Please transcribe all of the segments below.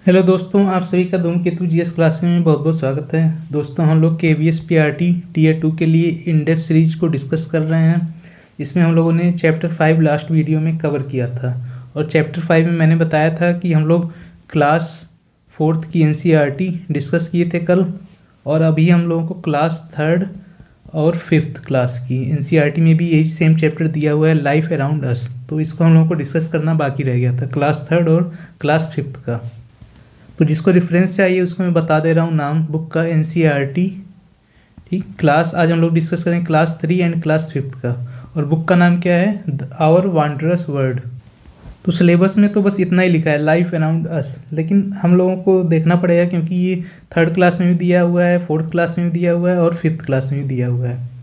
Hello दोस्तों, आप सभी का धूमकेतु जीएस क्लास में बहुत बहुत स्वागत है। दोस्तों, हम लोग केवीएस पीआरटी टीयर 2 के लिए इन डेप्थ सीरीज को डिस्कस कर रहे हैं। इसमें हम लोगों ने चैप्टर 5 लास्ट वीडियो में कवर किया था और चैप्टर 5 में मैंने बताया था कि हम लोग क्लास 4th की एनसीईआरटी डिस्कस किए थे कल, और अभी हम लोगों को क्लास 3rd और 5th क्लास की एनसीईआरटी में भी यही सेम चैप्टर दिया हुआ है, लाइफ अराउंड अस। तो इसको हम लोगों को डिस्कस करना बाकी रह गया था, क्लास 3rd और क्लास 5th का। तो जिसको रेफरेंस चाहिए उसको मैं बता दे रहा हूँ, नाम बुक का एनसीईआरटी। ठीक, क्लास आज हम लोग डिस्कस करेंगे क्लास 3 एंड क्लास 5th का, और बुक का नाम क्या है, आवर वंडरस वर्ल्ड। तो सिलेबस में तो बस इतना ही लिखा है, लाइफ अराउंड अस, लेकिन हम लोगों को देखना पड़ेगा क्योंकि ये 3rd क्लास में भी दिया हुआ है, 4th क्लास में भी दिया हुआ है और 5th क्लास में भी दिया हुआ है।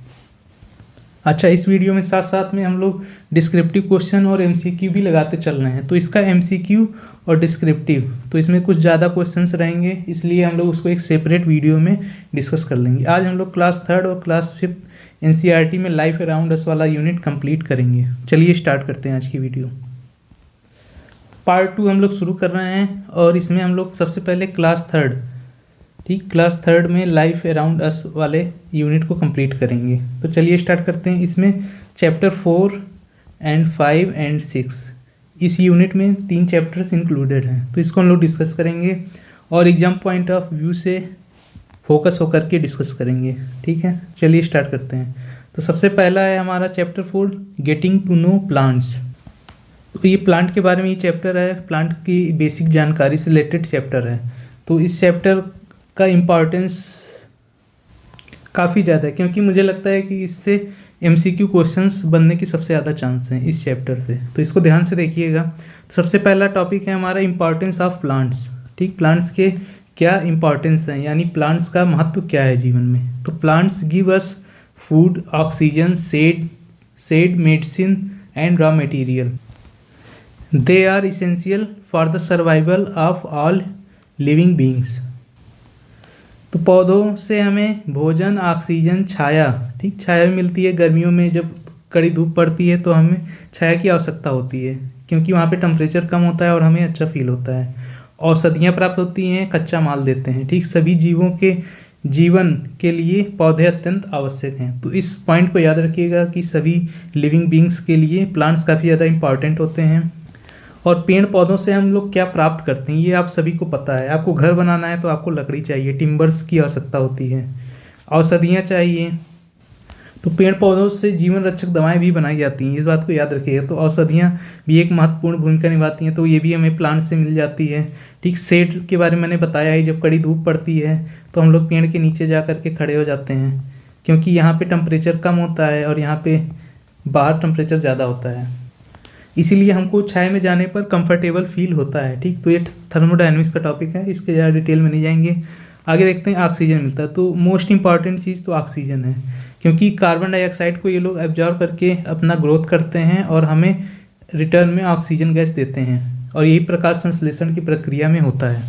अच्छा, इस वीडियो में साथ साथ में हम लोग डिस्क्रिप्टिव क्वेश्चन और एमसीक्यू भी लगाते चल रहे हैं। तो इसका एमसीक्यू और डिस्क्रिप्टिव, तो इसमें कुछ ज़्यादा क्वेश्चंस रहेंगे, इसलिए हम लोग उसको एक सेपरेट वीडियो में डिस्कस कर लेंगे। आज हम लोग क्लास 3rd और क्लास 5th एनसीईआरटी में लाइफ अराउंड अस वाला यूनिट कंप्लीट करेंगे। चलिए स्टार्ट करते हैं आज की वीडियो। पार्ट 2 हम लोग शुरू कर रहे हैं और इसमें हम लोग सबसे पहले क्लास 3rd, ठीक, क्लास 3rd में लाइफ अराउंड अस वाले यूनिट को कंप्लीट करेंगे। तो चलिए स्टार्ट करते हैं। इसमें चैप्टर 4 एंड 5 एंड 6, इस यूनिट में 3 चैप्टर्स इंक्लूडेड हैं, तो इसको हम लोग डिस्कस करेंगे और एग्जाम पॉइंट ऑफ व्यू से फोकस होकर के डिस्कस करेंगे। ठीक है, चलिए स्टार्ट करते हैं। तो सबसे पहला है हमारा chapter 4, getting to know plants. तो ये प्लांट के बारे में ये चैप्टर है, प्लांट की बेसिक जानकारी से रिलेटेड चैप्टर है। तो इस चैप्टर का इम्पॉर्टेंस काफ़ी ज़्यादा है क्योंकि मुझे लगता है कि इससे एमसीक्यू क्वेश्चंस बनने की सबसे ज़्यादा चांस हैं इस चैप्टर से, तो इसको ध्यान से देखिएगा। तो सबसे पहला टॉपिक है हमारा इम्पॉर्टेंस ऑफ प्लांट्स। ठीक, प्लांट्स के क्या इम्पॉर्टेंस हैं, यानी प्लांट्स का महत्व क्या है जीवन में। तो plants give us food, oxygen, shade, medicine and raw material. They are essential for the survival of all living beings. तो पौधों से हमें भोजन, ऑक्सीजन, छाया, ठीक, छाया भी मिलती है। गर्मियों में जब कड़ी धूप पड़ती है तो हमें छाया की आवश्यकता होती है क्योंकि वहाँ पे टेम्परेचर कम होता है और हमें अच्छा फील होता है। औषधियाँ प्राप्त होती हैं, कच्चा माल देते हैं। ठीक, सभी जीवों के जीवन के लिए पौधे अत्यंत आवश्यक हैं। तो इस पॉइंट को याद रखिएगा कि सभी लिविंग बींग्स के लिए प्लांट्स काफ़ी ज़्यादा इंपॉर्टेंट होते हैं। और पेड़ पौधों से हम लोग क्या प्राप्त करते हैं ये आप सभी को पता है। आपको घर बनाना है तो आपको लकड़ी चाहिए, टिम्बर्स की आवश्यकता होती है, औषधियाँ चाहिए। तो पेड़ पौधों से जीवन रक्षक दवाएं भी बनाई जाती हैं, इस बात को याद रखिएगा। तो औषधियाँ भी एक महत्वपूर्ण भूमिका निभाती हैं, तो ये भी हमें प्लांट से मिल जाती है। ठीक, शेड के बारे में मैंने बताया ही, जब कड़ी धूप पड़ती है तो हम लोग पेड़ के नीचे जा कर के खड़े हो जाते हैं क्योंकि यहाँ पे टेम्परेचर कम होता है और यहाँ पे बाहर टेम्परेचर ज़्यादा होता है, इसीलिए हमको छाया में जाने पर कंफर्टेबल फील होता है। ठीक, तो ये थर्मोडायनेमिक्स का टॉपिक है, इसके ज़्यादा डिटेल में नहीं जाएंगे। आगे देखते हैं ऑक्सीजन मिलता है। तो मोस्ट इंपॉर्टेंट चीज़ तो ऑक्सीजन है क्योंकि कार्बन डाइऑक्साइड को ये लोग एब्जॉर्ब करके अपना ग्रोथ करते हैं और हमें रिटर्न में ऑक्सीजन गैस देते हैं, और यही प्रकाश संश्लेषण की प्रक्रिया में होता है।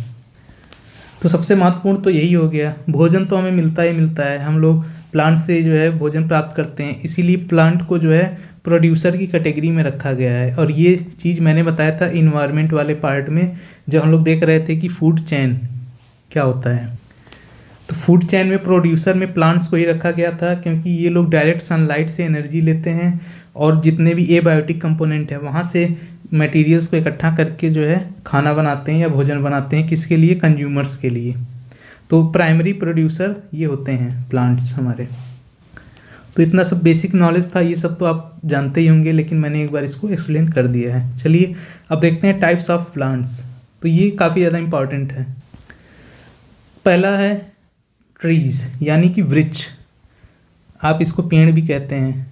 तो सबसे महत्वपूर्ण तो यही हो गया। भोजन तो हमें मिलता ही मिलता है, हम लोग प्लांट से जो है भोजन प्राप्त करते हैं, इसीलिए प्लांट को जो है प्रोड्यूसर की कैटेगरी में रखा गया है। और ये चीज़ मैंने बताया था इन्वायरमेंट वाले पार्ट में, जब हम लोग देख रहे थे कि फूड चेन क्या होता है। तो फूड चेन में प्रोड्यूसर में प्लांट्स को ही रखा गया था क्योंकि ये लोग डायरेक्ट सनलाइट से एनर्जी लेते हैं और जितने भी एबायोटिक कंपोनेंट हैं वहाँ से मटेरियल्स को इकट्ठा करके जो है खाना बनाते हैं या भोजन बनाते हैं, किसके लिए, कंज्यूमर्स के लिए। तो प्राइमरी प्रोड्यूसर ये होते हैं प्लांट्स हमारे। तो इतना सब बेसिक नॉलेज था, ये सब तो आप जानते ही होंगे, लेकिन मैंने एक बार इसको एक्सप्लेन कर दिया है। चलिए अब देखते हैं टाइप्स ऑफ प्लांट्स। तो ये काफ़ी ज़्यादा इंपॉर्टेंट है। पहला है ट्रीज, यानी कि वृक्ष, आप इसको पेड़ भी कहते हैं।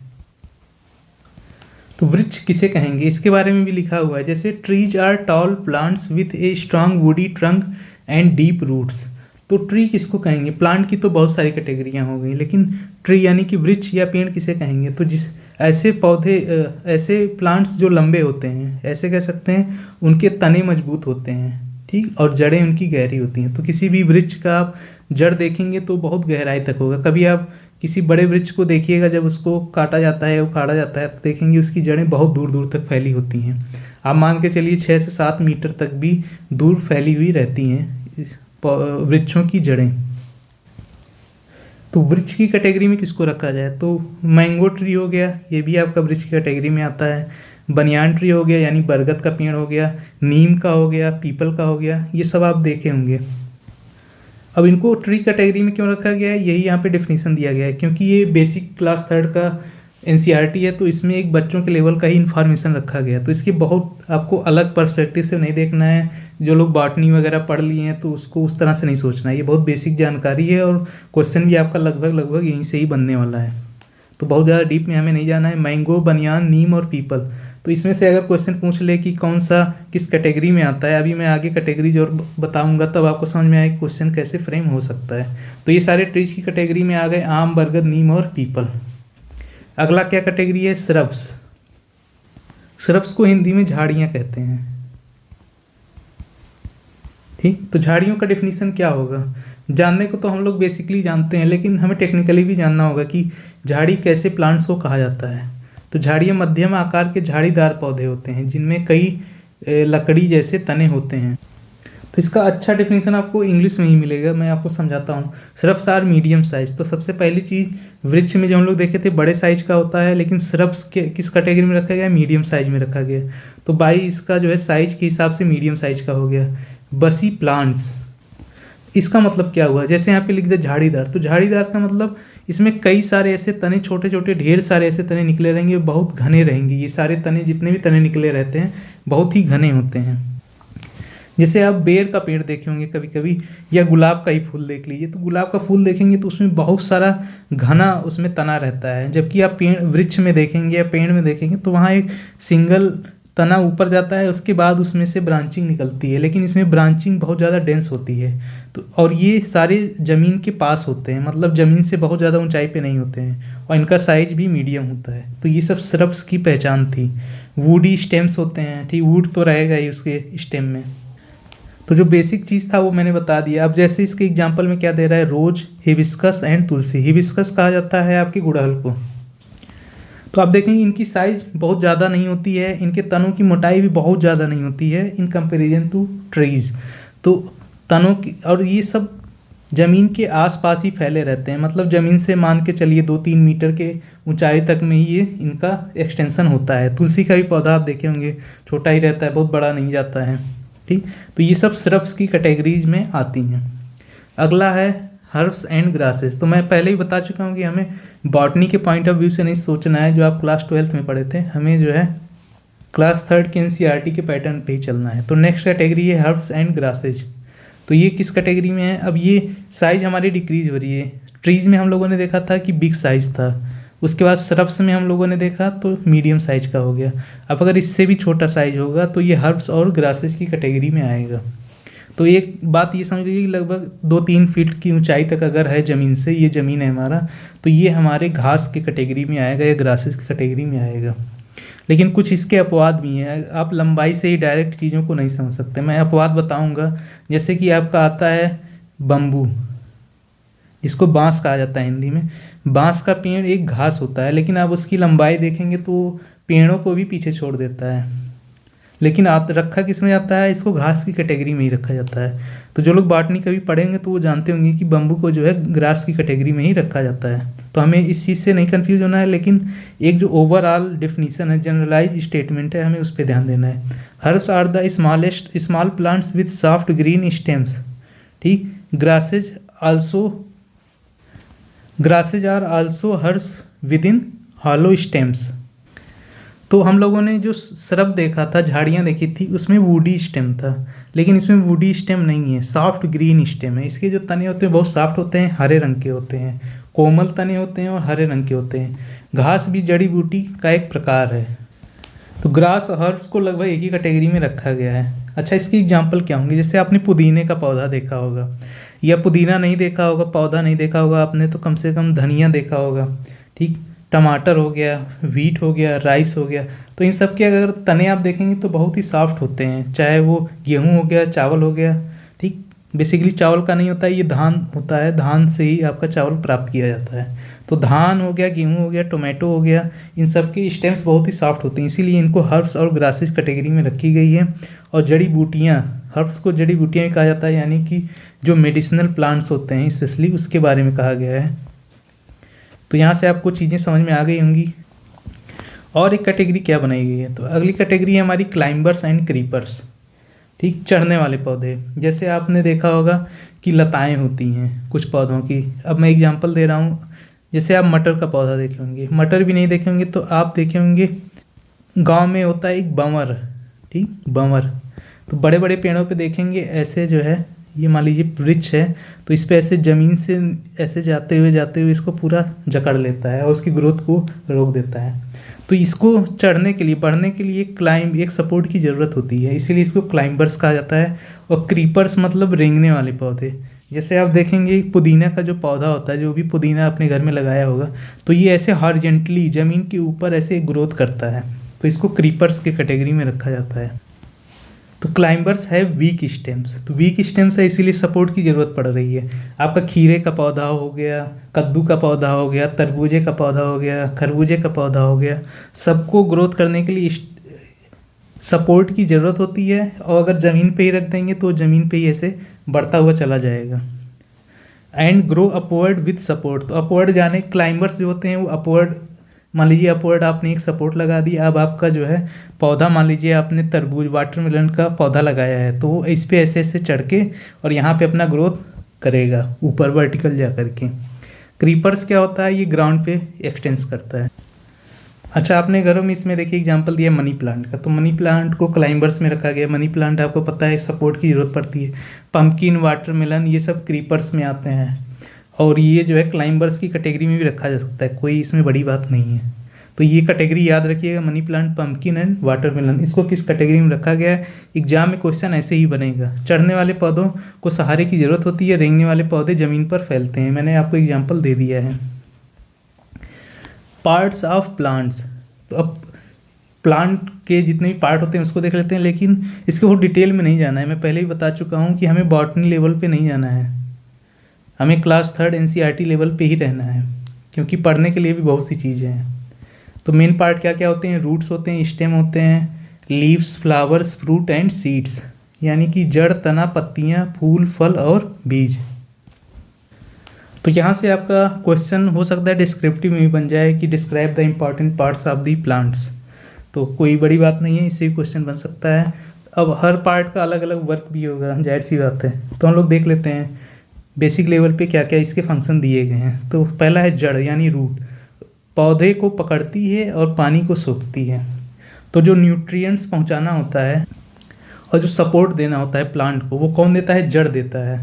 तो वृक्ष किसे कहेंगे इसके बारे में भी लिखा हुआ है, जैसे trees are tall plants with a strong woody trunk and deep roots. तो ट्री किसको कहेंगे, प्लांट की तो बहुत सारी कैटेगरियाँ हो गई, लेकिन ट्री यानी कि वृक्ष या पेड़ किसे कहेंगे, तो जिस ऐसे पौधे, ऐसे प्लांट्स जो लंबे होते हैं, ऐसे कह सकते हैं, उनके तने मजबूत होते हैं, ठीक, और जड़ें उनकी गहरी होती हैं। तो किसी भी वृक्ष का आप जड़ देखेंगे तो बहुत गहराई तक होगा। कभी आप किसी बड़े वृक्ष को देखिएगा, जब उसको काटा जाता है, उखाड़ा जाता है, तो देखेंगे उसकी जड़ें बहुत दूर दूर तक फैली होती हैं। आप मान के चलिए 6 से 7 मीटर तक भी दूर फैली हुई रहती हैं वृक्षों की जड़ें। तो वृक्ष की कैटेगरी में किसको रखा जाए, तो मैंगो ट्री हो गया, ये भी आपका वृक्ष की कैटेगरी में आता है। बनियान ट्री हो गया यानी बरगद का पेड़ हो गया, नीम का हो गया, पीपल का हो गया, ये सब आप देखे होंगे। अब इनको ट्री कैटेगरी में क्यों रखा गया है, यही यहाँ पे डेफिनेशन दिया गया है, क्योंकि ये बेसिक क्लास 3 का एनसीईआरटी है, तो इसमें एक बच्चों के लेवल का ही इन्फॉर्मेशन रखा गया है। तो इसके बहुत आपको अलग पर्सपेक्टिव से नहीं देखना है। जो लोग बॉटनी वगैरह पढ़ लिए हैं तो उसको उस तरह से नहीं सोचना है। ये बहुत बेसिक जानकारी है और क्वेश्चन भी आपका लगभग यहीं से ही बनने वाला है, तो बहुत ज़्यादा डीप में हमें नहीं जाना है। मैंगो, बनियान, नीम और पीपल, तो इसमें से अगर क्वेश्चन पूछ ले कि कौन सा किस कैटेगरी में आता है, अभी मैं आगे कैटेगरीज और बताऊंगा, तब आपको समझ में आएगा क्वेश्चन कैसे फ्रेम हो सकता है। तो ये सारे ट्रीज की कैटेगरी में आ गए, आम, बरगद, नीम और पीपल। अगला क्या कैटेगरी है, श्रब्स। श्रब्स को हिंदी में झाड़ियाँ कहते हैं। ठीक, तो झाड़ियों का डेफिनेशन क्या होगा, जानने को तो हम लोग बेसिकली जानते हैं, लेकिन हमें टेक्निकली भी जानना होगा कि झाड़ी कैसे प्लांट्स को कहा जाता है। तो झाड़ियाँ मध्यम आकार के झाड़ीदार पौधे होते हैं जिनमें कई लकड़ी जैसे तने होते हैं। तो इसका अच्छा डेफिनेशन आपको इंग्लिश में ही मिलेगा, मैं आपको समझाता हूँ। Shrubs are medium size. तो सबसे पहली चीज़, वृक्ष में जो हम लोग देखे थे बड़े साइज का होता है, लेकिन श्रब्स के किस कैटेगरी में रखा गया, मीडियम साइज में रखा गया। तो बाई इसका जो है साइज के हिसाब से मीडियम साइज का हो गया। बसी प्लांट्स, इसका मतलब क्या हुआ, जैसे यहाँ पे लिख दिया झाड़ीदार, तो झाड़ीदार का मतलब इसमें कई सारे ऐसे तने, छोटे छोटे ढेर सारे ऐसे तने निकले रहेंगे, बहुत घने रहेंगे। ये सारे तने, जितने भी तने निकले रहते हैं, बहुत ही घने होते हैं। जैसे आप बेर का पेड़ देखे होंगे कभी कभी, या गुलाब का ही फूल देख लीजिए, तो गुलाब का फूल देखेंगे तो उसमें बहुत सारा घना उसमें तना रहता है। जबकि आप पेड़, वृक्ष में देखेंगे या पेड़ में देखेंगे तो वहाँ एक सिंगल तना ऊपर जाता है, उसके बाद उसमें से ब्रांचिंग निकलती है, लेकिन इसमें ब्रांचिंग बहुत ज़्यादा डेंस होती है। तो और ये सारे ज़मीन के पास होते हैं, मतलब ज़मीन से बहुत ज़्यादा ऊंचाई पे नहीं होते हैं, और इनका साइज भी मीडियम होता है। तो ये सब श्रब्स की पहचान थी। वुडी स्टेम्स होते हैं, ठीक, वुड तो रहेगा ही उसके स्टेम में। तो जो बेसिक चीज़ था वो मैंने बता दिया। अब जैसे इसके एग्जाम्पल में क्या दे रहा है, रोज, हिबिस्कस एंड तुलसी। हिबिस्कस कहा जाता है आपकी गुड़हल को। तो आप देखेंगे इनकी साइज बहुत ज़्यादा नहीं होती है, इनके तनों की मोटाई भी बहुत ज़्यादा नहीं होती है इन कंपैरिजन टू ट्रीज। तो तनों की, और ये सब ज़मीन के आसपास ही फैले रहते हैं, मतलब ज़मीन से मान के चलिए 2-3 मीटर के ऊंचाई तक में ही ये इनका एक्सटेंशन होता है। तुलसी का भी पौधा आप देखे होंगे, छोटा ही रहता है, बहुत बड़ा नहीं जाता है। ठीक, तो ये सब श्रब्स की कैटेगरीज में आती हैं। अगला है हर्ब्स एंड ग्रासेस। तो मैं पहले ही बता चुका हूँ कि हमें बॉटनी के पॉइंट ऑफ व्यू से नहीं सोचना है, जो आप क्लास 12th में पढ़े थे। हमें जो है क्लास 3 के एनसीईआरटी के पैटर्न पे ही चलना है। तो नेक्स्ट कैटेगरी है हर्ब्स एंड ग्रासेज। तो ये किस कैटेगरी में है, अब ये साइज हमारी डिक्रीज हो रही है। ट्रीज में हम लोगों ने देखा था कि बिग साइज था, उसके बाद श्रब्स में हम लोगों ने देखा तो मीडियम साइज का हो गया। अब अगर इससे भी छोटा साइज होगा तो ये हर्ब्स और ग्रासेस की कैटेगरी में आएगा। तो एक बात ये समझ लीजिए कि लगभग 2-3 फीट की ऊंचाई तक अगर है ज़मीन से, ये ज़मीन है हमारा, तो ये हमारे घास की कैटेगरी में आएगा या ग्रासेस की कैटेगरी में आएगा। लेकिन कुछ इसके अपवाद भी हैं, आप लंबाई से ही डायरेक्ट चीज़ों को नहीं समझ सकते। मैं अपवाद बताऊंगा, जैसे कि आपका आता है बम्बू, इसको बांस कहा जाता है हिंदी में। बांस का पेड़ एक घास होता है, लेकिन आप उसकी लंबाई देखेंगे तो पेड़ों को भी पीछे छोड़ देता है, लेकिन रखा किस में जाता है, इसको घास की कैटेगरी में ही रखा जाता है। तो जो लोग बॉटनी कभी पढ़ेंगे तो वो जानते होंगे कि बम्बू को जो है ग्रास की कैटेगरी में ही रखा जाता है। तो हमें इस चीज़ से नहीं कंफ्यूज होना है, लेकिन एक जो ओवरऑल डेफिनेशन है, जनरलाइज स्टेटमेंट है, हमें उस पर ध्यान देना है। Herbs are the small plants with soft green stems. ठीक, grasses are also herbs within hollow stems. तो हम लोगों ने जो श्रब देखा था, झाड़ियाँ देखी थी, उसमें वुडी स्टेम था, लेकिन इसमें वुडी स्टेम नहीं है, सॉफ्ट ग्रीन स्टेम है। इसके जो तने होते हैं बहुत सॉफ्ट होते हैं, हरे रंग के होते हैं, कोमल तने होते हैं और हरे रंग के होते हैं। घास भी जड़ी बूटी का एक प्रकार है। तो ग्रास और हर्ब्स को लगभग एक ही कैटेगरी में रखा गया है। अच्छा, इसकी एग्जाम्पल क्या होंगे, जैसे आपने पुदीने का पौधा देखा होगा, या पुदीना नहीं देखा होगा, पौधा नहीं देखा होगा आपने, तो कम से कम धनिया देखा होगा। ठीक, टमाटर हो गया, व्हीट हो गया, राइस हो गया। तो इन सब के अगर तने आप देखेंगे तो बहुत ही सॉफ्ट होते हैं, चाहे वो गेहूं हो गया, चावल हो गया। ठीक, बेसिकली चावल का नहीं होता है, ये धान होता है, धान से ही आपका चावल प्राप्त किया जाता है। तो धान हो गया, गेहूँ हो गया, टोमेटो हो गया, इन सब के स्टेम्स बहुत ही सॉफ्ट होते हैं, इसीलिए इनको हर्ब्स और ग्रासेस कैटेगरी में रखी गई है। और जड़ी बूटियाँ, हर्ब्स को जड़ी बूटियाँ भी कहा जाता है, यानी कि जो मेडिसिनल प्लांट्स होते हैं स्पेशली उसके बारे में कहा गया है। तो यहाँ से आपको चीज़ें समझ में आ गई होंगी। और एक कैटेगरी क्या बनाई गई है, तो अगली कैटेगरी है हमारी क्लाइंबर्स एंड क्रीपर्स। ठीक, चढ़ने वाले पौधे, जैसे आपने देखा होगा कि लताएं होती हैं कुछ पौधों की। अब मैं एग्जांपल दे रहा हूँ, जैसे आप मटर का पौधा देखे होंगे, मटर भी नहीं देखे होंगे तो आप देखे होंगे गांव में होता है एक बंवर। ठीक, बंवर तो बड़े बड़े पेड़ों पे देखेंगे ऐसे जो है, ये मान लीजिए वृक्ष है, तो इस पे ऐसे ज़मीन से ऐसे जाते हुए इसको पूरा जकड़ लेता है और उसकी ग्रोथ को रोक देता है। तो इसको चढ़ने के लिए, बढ़ने के लिए क्लाइंब, एक सपोर्ट की ज़रूरत होती है, इसीलिए इसको क्लाइंबर्स कहा जाता है। और क्रीपर्स मतलब रेंगने वाले पौधे। जैसे आप देखेंगे पुदीना का जो पौधा होता है, जो भी पुदीना अपने घर में लगाया होगा, तो ये ऐसे हॉरिजॉन्टली ज़मीन के ऊपर ऐसे ग्रोथ करता है, तो इसको क्रीपर्स के कैटेगरी में रखा जाता है। तो क्लाइंबर्स है वीक स्टेम्स, तो वीक स्टेम्स है इसीलिए सपोर्ट की ज़रूरत पड़ रही है। आपका खीरे का पौधा हो गया, कद्दू का पौधा हो गया, तरबूजे का पौधा हो गया, खरबूजे का पौधा हो गया, सबको ग्रोथ करने के लिए सपोर्ट की ज़रूरत होती है। और अगर ज़मीन पे ही रख देंगे तो ज़मीन पे ही ऐसे बढ़ता हुआ चला जाएगा। And grow upward with support, तो अपवर्ड जाने क्लाइंबर्स जो होते हैं वो अपवर्ड, मान लीजिए अपवर्ड आपने एक सपोर्ट लगा दी, अब आपका जो है पौधा, मान लीजिए आपने तरबूज वाटरमेलन का पौधा लगाया है, तो वो इस पे ऐसे ऐसे चढ़ के और यहाँ पे अपना ग्रोथ करेगा ऊपर वर्टिकल जा करके। क्रीपर्स क्या होता है, ये ग्राउंड पे एक्सटेंस करता है। अच्छा, आपने घरों में इसमें देखिए एग्जांपल दिया मनी प्लांट का, तो मनी प्लांट को क्लाइंबर्स में रखा गया। मनी प्लांट आपको पता है सपोर्ट की ज़रूरत पड़ती है। पम्पकिन, वाटरमेलन, ये सब क्रीपर्स में आते हैं और ये जो है क्लाइंबर्स की कैटेगरी में भी रखा जा सकता है, कोई इसमें बड़ी बात नहीं है। तो ये कैटेगरी याद रखिएगा, money plant, pumpkin and watermelon, इसको किस कैटेगरी में रखा गया है। एग्जाम में क्वेश्चन ऐसे ही बनेगा। चढ़ने वाले पौधों को सहारे की ज़रूरत होती है, रेंगने वाले पौधे ज़मीन पर फैलते हैं। मैंने आपको एग्जाम्पल दे दिया है। पार्ट्स ऑफ प्लांट्स, तो अब प्लांट के जितने भी पार्ट होते हैं उसको देख लेते हैं, लेकिन इसके बहुत डिटेल में नहीं जाना है। मैं पहले ही बता चुका हूँ कि हमें बॉटनी लेवल पे नहीं जाना है, हमें क्लास 3 एनसीईआरटी लेवल पे ही रहना है, क्योंकि पढ़ने के लिए भी बहुत सी चीज़ें हैं। तो मेन पार्ट क्या क्या होते हैं, रूट्स होते हैं, स्टेम होते हैं, leaves, flowers, fruit and seeds, यानी कि जड़, तना, पत्तियाँ, फूल, फल और बीज। तो यहाँ से आपका क्वेश्चन हो सकता है डिस्क्रिप्टिव में भी बन जाए कि describe the important parts of the plants, तो कोई बड़ी बात नहीं है, इससे भी क्वेश्चन बन सकता है। अब हर पार्ट का अलग अलग वर्क भी होगा, जाहिर सी बात है। तो हम लोग देख लेते हैं बेसिक लेवल पे क्या क्या इसके फंक्शन दिए गए हैं। तो पहला है जड़ यानी रूट, पौधे को पकड़ती है और पानी को सोखती है। तो जो न्यूट्रिएंट्स पहुंचाना होता है और जो सपोर्ट देना होता है प्लांट को, वो कौन देता है, जड़ देता है।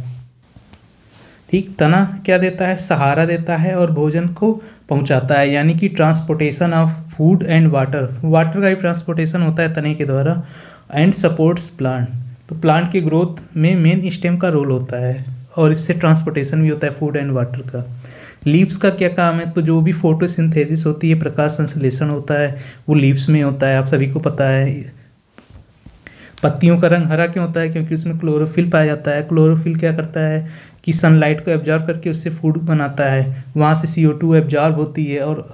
ठीक, तना क्या देता है, सहारा देता है और भोजन को पहुंचाता है, यानी कि transportation of food and water, water का भी ट्रांसपोर्टेशन होता है तने के द्वारा। एंड सपोर्ट्स प्लांट, तो प्लांट की ग्रोथ में मेन स्टेम का रोल होता है और इससे ट्रांसपोर्टेशन भी होता है फूड एंड वाटर का। लीव्स का क्या काम है, तो जो भी फोटोसिंथेसिस होती है, प्रकाश संश्लेषण होता है, वो लीव्स में होता है, आप सभी को पता है। पत्तियों का रंग हरा क्यों होता है, क्योंकि उसमें क्लोरोफिल पाया जाता है। क्लोरोफिल क्या करता है कि सनलाइट को एब्जॉर्ब करके उससे फूड बनाता है, वहाँ से CO2 एब्जॉर्ब होती है और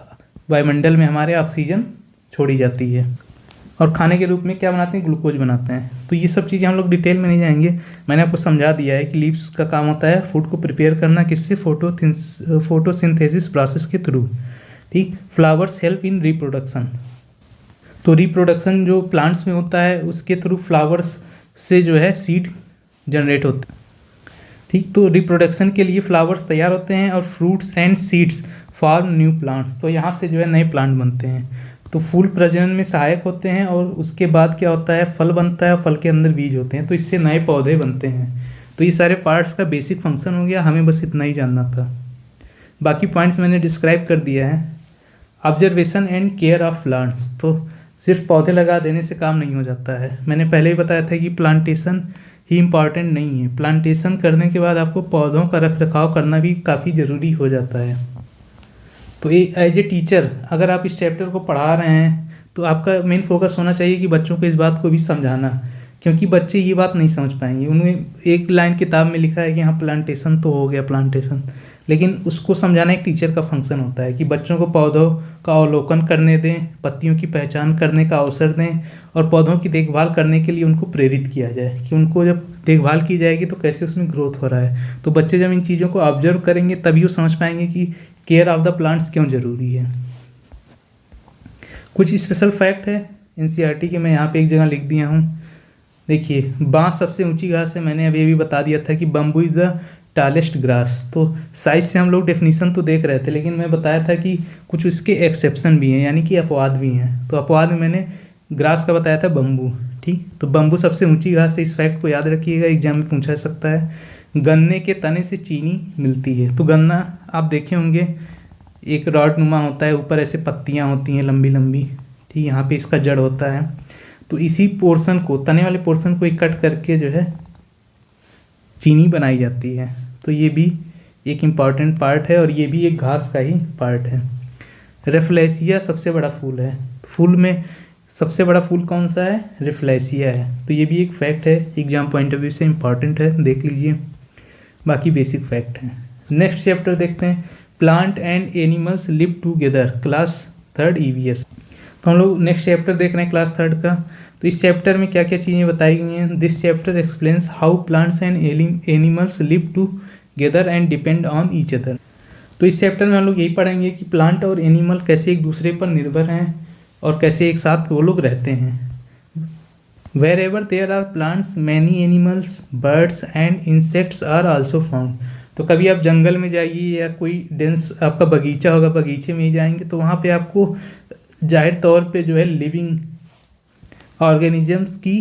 वायुमंडल में हमारे ऑक्सीजन छोड़ी जाती है और खाने के रूप में क्या बनाते हैं, ग्लूकोज बनाते हैं। तो ये सब चीज़ें हम लोग डिटेल में नहीं जाएंगे, मैंने आपको समझा दिया है कि लीव्स का काम होता है फूड को प्रिपेयर करना, किससे, फोटोसिंथेसिस प्रोसेस के थ्रू। ठीक, फ्लावर्स हेल्प इन रिप्रोडक्शन, तो रिप्रोडक्शन जो प्लांट्स में होता है उसके थ्रू फ्लावर्स से जो है सीड जनरेट होते हैं। ठीक, तो रिप्रोडक्शन के लिए फ्लावर्स तैयार होते हैं और fruits and seeds form new plants, तो यहाँ से जो है नए प्लांट बनते हैं। तो फूल प्रजनन में सहायक होते हैं और उसके बाद क्या होता है, फल बनता है, फल के अंदर बीज होते हैं, तो इससे नए पौधे बनते हैं। तो ये सारे पार्ट्स का बेसिक फंक्शन हो गया, हमें बस इतना ही जानना था, बाकी पॉइंट्स मैंने डिस्क्राइब कर दिया है। Observation and care of plants, तो सिर्फ पौधे लगा देने से काम नहीं हो जाता है। मैंने पहले ही बताया था कि प्लांटेशन ही इम्पॉर्टेंट नहीं है, प्लांटेशन करने के बाद आपको पौधों का रख रखाव करना भी काफ़ी ज़रूरी हो जाता है। तो एज ए टीचर अगर आप इस चैप्टर को पढ़ा रहे हैं तो आपका मेन फोकस होना चाहिए कि बच्चों को इस बात को भी समझाना, क्योंकि बच्चे ये बात नहीं समझ पाएंगे। उन्हें एक लाइन किताब में लिखा है कि हाँ प्लांटेशन तो हो गया प्लांटेशन, लेकिन उसको समझाना एक टीचर का फंक्शन होता है कि बच्चों को पौधों का अवलोकन करने दें, पत्तियों की पहचान करने का अवसर दें और पौधों की देखभाल करने के लिए उनको प्रेरित किया जाए कि उनको जब देखभाल की जाएगी तो कैसे उसमें ग्रोथ हो रहा है। तो बच्चे जब इन चीज़ों को ऑब्जर्व करेंगे तभी वो समझ पाएंगे कि केयर ऑफ द प्लांट्स क्यों ज़रूरी है। कुछ स्पेशल फैक्ट है एनसीईआरटी के, मैं यहाँ पे एक जगह लिख दिया हूँ। देखिए, बांस सबसे ऊंची घास है, मैंने अभी बता दिया था कि bamboo is the tallest grass. तो साइज से हम लोग डेफिनेशन तो देख रहे थे, लेकिन मैं बताया था कि कुछ इसके एक्सेप्शन भी हैं, यानी कि अपवाद भी हैं। तो अपवाद में मैंने ग्रास का बताया था बम्बू। ठीक, तो बम्बू सबसे ऊंची घास है, इस फैक्ट को याद रखिएगा, एग्जाम में पूछा जा सकता है। गन्ने के तने से चीनी मिलती है। तो गन्ना आप देखे होंगे एक रॉड नुमा होता है, ऊपर ऐसे पत्तियाँ होती हैं लंबी लंबी। ठीक, यहाँ पे इसका जड़ होता है। तो इसी पोर्शन को, तने वाले पोर्शन को एक कट करके जो है चीनी बनाई जाती है। तो ये भी एक इम्पॉर्टेंट पार्ट है और ये भी एक घास का ही पार्ट है। रेफ्लेसिया सबसे बड़ा फूल है। फूल में सबसे बड़ा फूल कौन सा है? रेफ्लेसिया है। तो ये भी एक फैक्ट है, एग्जाम पॉइंट ऑफ व्यू से इम्पॉर्टेंट है, देख लीजिए। बाकी बेसिक फैक्ट है। नेक्स्ट चैप्टर देखते हैं, plant and animals live together, class 3rd EVS। तो हम लोग नेक्स्ट चैप्टर देख रहे हैं क्लास 3rd का। तो इस चैप्टर में क्या क्या चीज़ें बताई गई हैं? This chapter explains how plants and animals live together and depend on each other. तो इस चैप्टर में हम लोग यही पढ़ेंगे कि प्लांट और एनिमल कैसे एक दूसरे पर निर्भर हैं और कैसे एक साथ वो लोग रहते हैं। Wherever there are plants many animals, birds and insects are also found. तो कभी आप जंगल में जाइए या कोई डेंस आपका बगीचा होगा, बगीचे में ही जाएंगे तो वहाँ पे आपको जाहिर तौर पे जो है लिविंग ऑर्गेनिजम्स की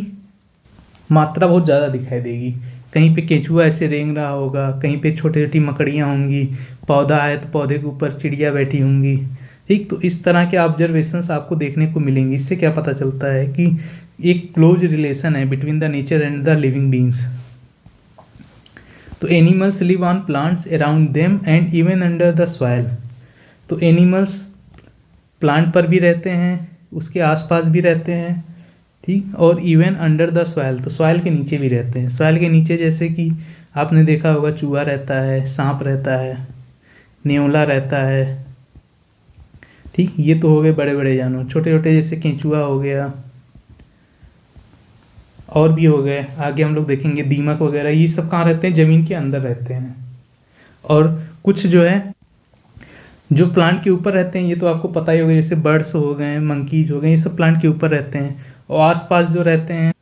मात्रा बहुत ज़्यादा दिखाई देगी। कहीं पे केंचुआ ऐसे रेंग रहा होगा, कहीं पे छोटी छोटी मकड़ियाँ होंगी, पौधा है तो पौधे के ऊपर चिड़िया बैठी होंगी। ठीक, तो इस तरह के ऑब्जर्वेशंस आपको देखने को मिलेंगे। इससे क्या पता चलता है कि एक क्लोज रिलेशन है between the nature and the living beings. तो animals live on plants around them and even under the soil. तो एनिमल्स प्लांट पर भी रहते हैं, उसके आसपास भी रहते हैं। ठीक, और इवन अंडर द सॉइल, तो सॉइल के नीचे भी रहते हैं। सॉइल के नीचे जैसे कि आपने देखा होगा चूहा रहता है, सांप रहता है, नेवला रहता है। ठीक, ये तो हो गए बड़े बड़े जानवर। छोटे छोटे जैसे केंचुआ हो गया और भी हो गए, आगे हम लोग देखेंगे दीमक वगैरह। ये सब कहाँ रहते हैं? ज़मीन के अंदर रहते हैं। और कुछ जो है जो प्लांट के ऊपर रहते हैं, ये तो आपको पता ही होगा, जैसे बर्ड्स हो गए, मंकीज हो गए, ये सब प्लांट के ऊपर रहते हैं। और आसपास जो रहते हैं,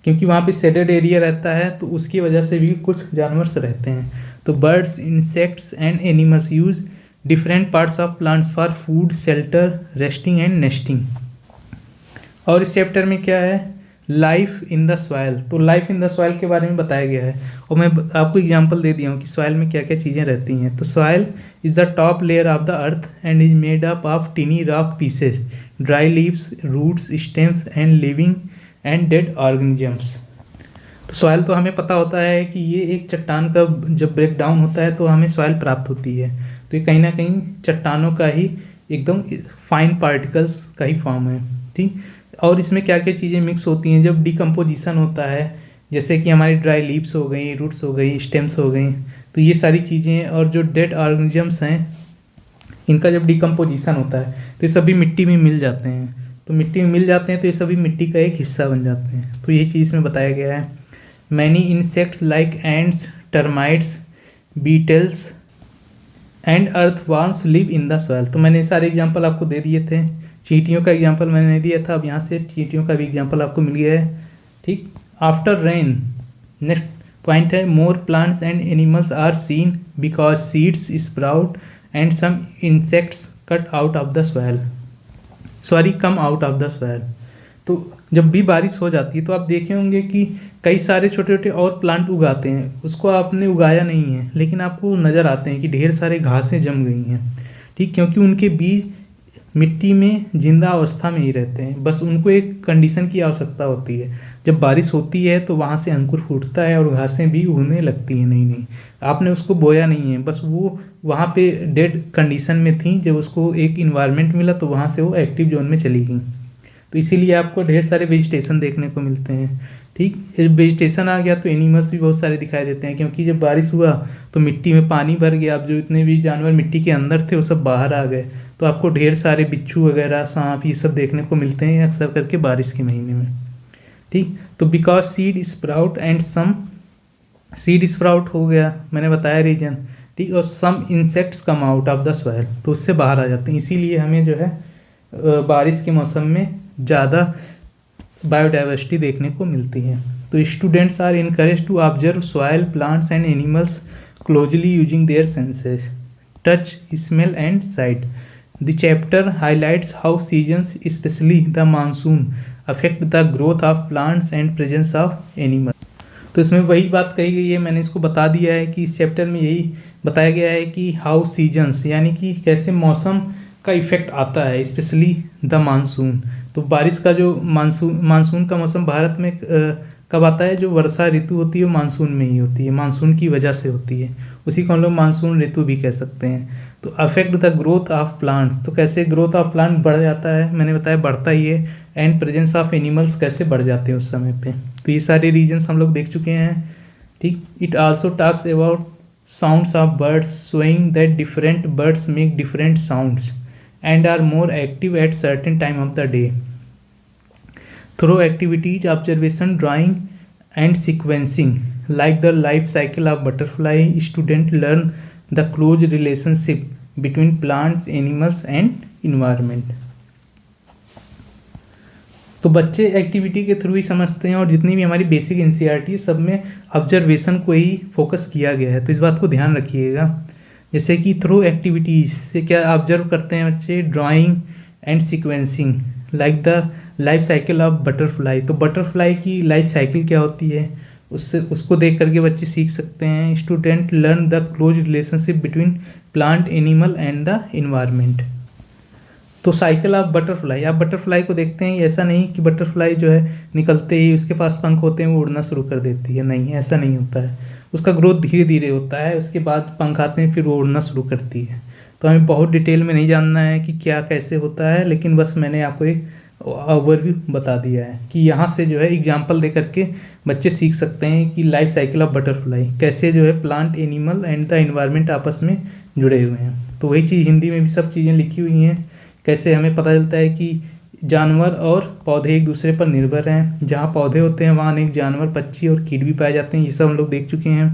क्योंकि वहाँ पे शेडेड एरिया रहता है तो उसकी वजह से भी कुछ जानवर रहते हैं। तो birds, insects and animals use different parts of plant for food, shelter, resting and nesting. और इस चैप्टर में क्या है? Life in the soil. तो लाइफ इन द सॉइल के बारे में बताया गया है और मैं आपको एग्जांपल दे दिया हूँ कि सॉइल में क्या क्या चीज़ें रहती हैं। तो soil is the top layer of the earth and is made up of tiny rock pieces, dry leaves, roots, stems and living and dead organisms. तो सॉइल तो हमें पता होता है कि ये एक चट्टान का जब ब्रेक डाउन होता है तो हमें सॉइल प्राप्त होती है। तो ये कहीं ना कहीं चट्टानों का ही एकदम फाइन पार्टिकल्स का ही फॉर्म है। ठीक, और इसमें क्या क्या चीज़ें मिक्स होती हैं जब डिकम्पोजिशन होता है, जैसे कि हमारी ड्राई लीव्स हो गई, रूट्स हो गई, स्टेम्स हो गई। तो ये सारी चीज़ें और जो डेड ऑर्गेनिजम्स हैं, इनका जब डिकम्पोजिशन होता है तो ये सभी मिट्टी में मिल जाते हैं। तो मिट्टी में मिल जाते हैं तो ये सभी मिट्टी का एक हिस्सा बन जाते हैं। तो यही चीज़ में बताया गया है। Many insects like ants, termites, beetles and earthworms live in the soil. तो मैंने सारे एग्जाम्पल आपको दे दिए थे। चींटियों का एग्जाम्पल मैंने नहीं दिया था, अब यहाँ से चींटियों का भी एग्जाम्पल आपको मिल गया है। ठीक, आफ्टर रेन, नेक्स्ट पॉइंट है, more plants and animals are seen because seeds sprout and some insects cut out of the soil, sorry come out of the soil. तो जब भी बारिश हो जाती है तो आप देखे होंगे कि कई सारे छोटे छोटे और प्लांट उगाते हैं, उसको आपने उगाया नहीं है लेकिन आपको नज़र आते हैं कि ढेर सारे घासें जम गई हैं। ठीक, क्योंकि उनके बीज मिट्टी में जिंदा अवस्था में ही रहते हैं, बस उनको एक कंडीशन की आवश्यकता होती है। जब बारिश होती है तो वहाँ से अंकुर फूटता है और घासें भी उगने लगती हैं। नई नई, आपने उसको बोया नहीं है, बस वो वहाँ पे डेड कंडीशन में थी, जब उसको एक इन्वायरमेंट मिला तो वहाँ से वो एक्टिव जोन में चली गई। तो इसीलिए आपको ढेर सारे वेजिटेशन देखने को मिलते हैं। ठीक, वेजिटेशन आ गया तो एनिमल्स भी बहुत सारे दिखाई देते हैं, क्योंकि जब बारिश हुआ तो मिट्टी में पानी भर गया। अब जो इतने भी जानवर मिट्टी के अंदर थे वो सब बाहर आ गए, तो आपको ढेर सारे बिच्छू वगैरह, सांप, ये सब देखने को मिलते हैं अक्सर करके बारिश के महीने में। ठीक, तो because seed sprout and some, seed sprout हो गया, मैंने बताया रीजन। ठीक, और some insects come out of the soil, तो उससे बाहर आ जाते हैं। इसीलिए हमें जो है बारिश के मौसम में ज़्यादा बायोडाइवर्सिटी देखने को मिलती है। तो students are encourage to observe soil, plants and animals closely using their senses, touch, smell and sight. The chapter highlights how seasons, especially the monsoon, affect the growth of plants and presence of animal. तो इसमें वही बात कही गई है, मैंने इसको बता दिया है कि इस चैप्टर में यही बताया गया है कि हाउ सीजन्स, यानी कि कैसे मौसम का इफेक्ट आता है, स्पेशली द मानसून। तो बारिश का जो मानसून का मौसम भारत में कब आता है, जो वर्षा ऋतु होती है वो मानसून में ही होती है, मानसून की वजह से होती है, उसी को हम लोग मानसून ऋतु भी कह सकते हैं। तो affect the growth of plants, तो कैसे ग्रोथ ऑफ प्लांट बढ़ जाता है, मैंने बताया बढ़ता ही है। एंड प्रेजेंस ऑफ एनिमल्स, कैसे बढ़ जाते हैं उस समय पे। तो ये सारे रीजन्स हम लोग देख चुके हैं। ठीक, it also talks about sounds of birds, showing that different birds make different sounds and are more active at certain time of the day. Through activities, observation, drawing and sequencing, like the life cycle of butterfly, students learn the close relationship between plants, animals and environment. तो बच्चे activity के through ही समझते हैं, और जितनी भी हमारी basic NCERT सब में ऑब्जर्वेशन को ही फोकस किया गया है, तो इस बात को ध्यान रखिएगा। जैसे कि थ्रू एक्टिविटीज से क्या ऑब्जर्व करते हैं बच्चे, drawing and sequencing, like the life cycle of butterfly. तो बटरफ्लाई की लाइफ साइकिल क्या होती है, उससे उसको देख करके बच्चे सीख सकते हैं। Student learn the close relationship between plant, animal and the environment. तो साइकिल ऑफ बटरफ्लाई, आप बटरफ्लाई को देखते हैं, ऐसा नहीं कि बटरफ्लाई जो है निकलते ही उसके पास पंख होते हैं वो उड़ना शुरू कर देती है, नहीं, ऐसा नहीं होता है। उसका ग्रोथ धीरे धीरे होता है, उसके बाद पंख आते हैं, फिर वो उड़ना शुरू करती है। तो हमें बहुत डिटेल में नहीं जानना है कि क्या कैसे होता है, लेकिन बस मैंने आपको एक ओवरव्यू बता दिया है कि यहाँ से जो है एग्जाम्पल दे करके बच्चे सीख सकते हैं कि लाइफ साइकिल ऑफ बटरफ्लाई कैसे जो है plant, animal and the environment आपस में जुड़े हुए हैं। तो वही चीज़ हिंदी में भी सब चीज़ें लिखी हुई हैं, कैसे हमें पता चलता है कि जानवर और पौधे एक दूसरे पर निर्भर हैं, जहाँ पौधे होते हैं वहाँ अनेक जानवर, पक्षी और कीट भी पाए जाते हैं, ये सब हम लोग देख चुके हैं।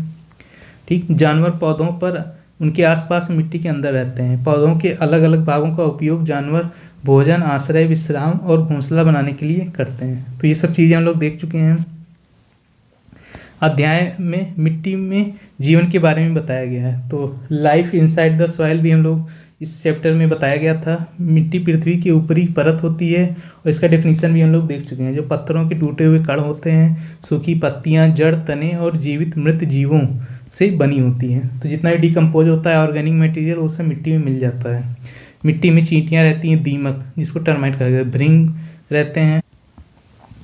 ठीक, जानवर पौधों पर उनके आसपास मिट्टी के अंदर रहते हैं। पौधों के अलग अलग भागों का उपयोग जानवर भोजन, आश्रय, विश्राम और घोंसला बनाने के लिए करते हैं। तो ये सब चीज़ें हम लोग देख चुके हैं। अध्याय में मिट्टी में जीवन के बारे में बताया गया है। तो लाइफ इनसाइड द सॉइल भी हम लोग इस चैप्टर में बताया गया था। मिट्टी पृथ्वी की ऊपरी परत होती है, और इसका डेफिनेशन भी हम लोग देख चुके हैं। जो पत्थरों के टूटे हुए कण होते हैं, सूखी पत्तियां, जड़, तने और जीवित मृत जीवों से बनी होती हैं। तो जितना भी डिकम्पोज होता है ऑर्गेनिक मटेरियल, वो सब मिट्टी में मिल जाता है। मिट्टी में चींटियाँ रहती हैं, दीमक जिसको टर्माइट कहा जाता है, भृंग रहते हैं,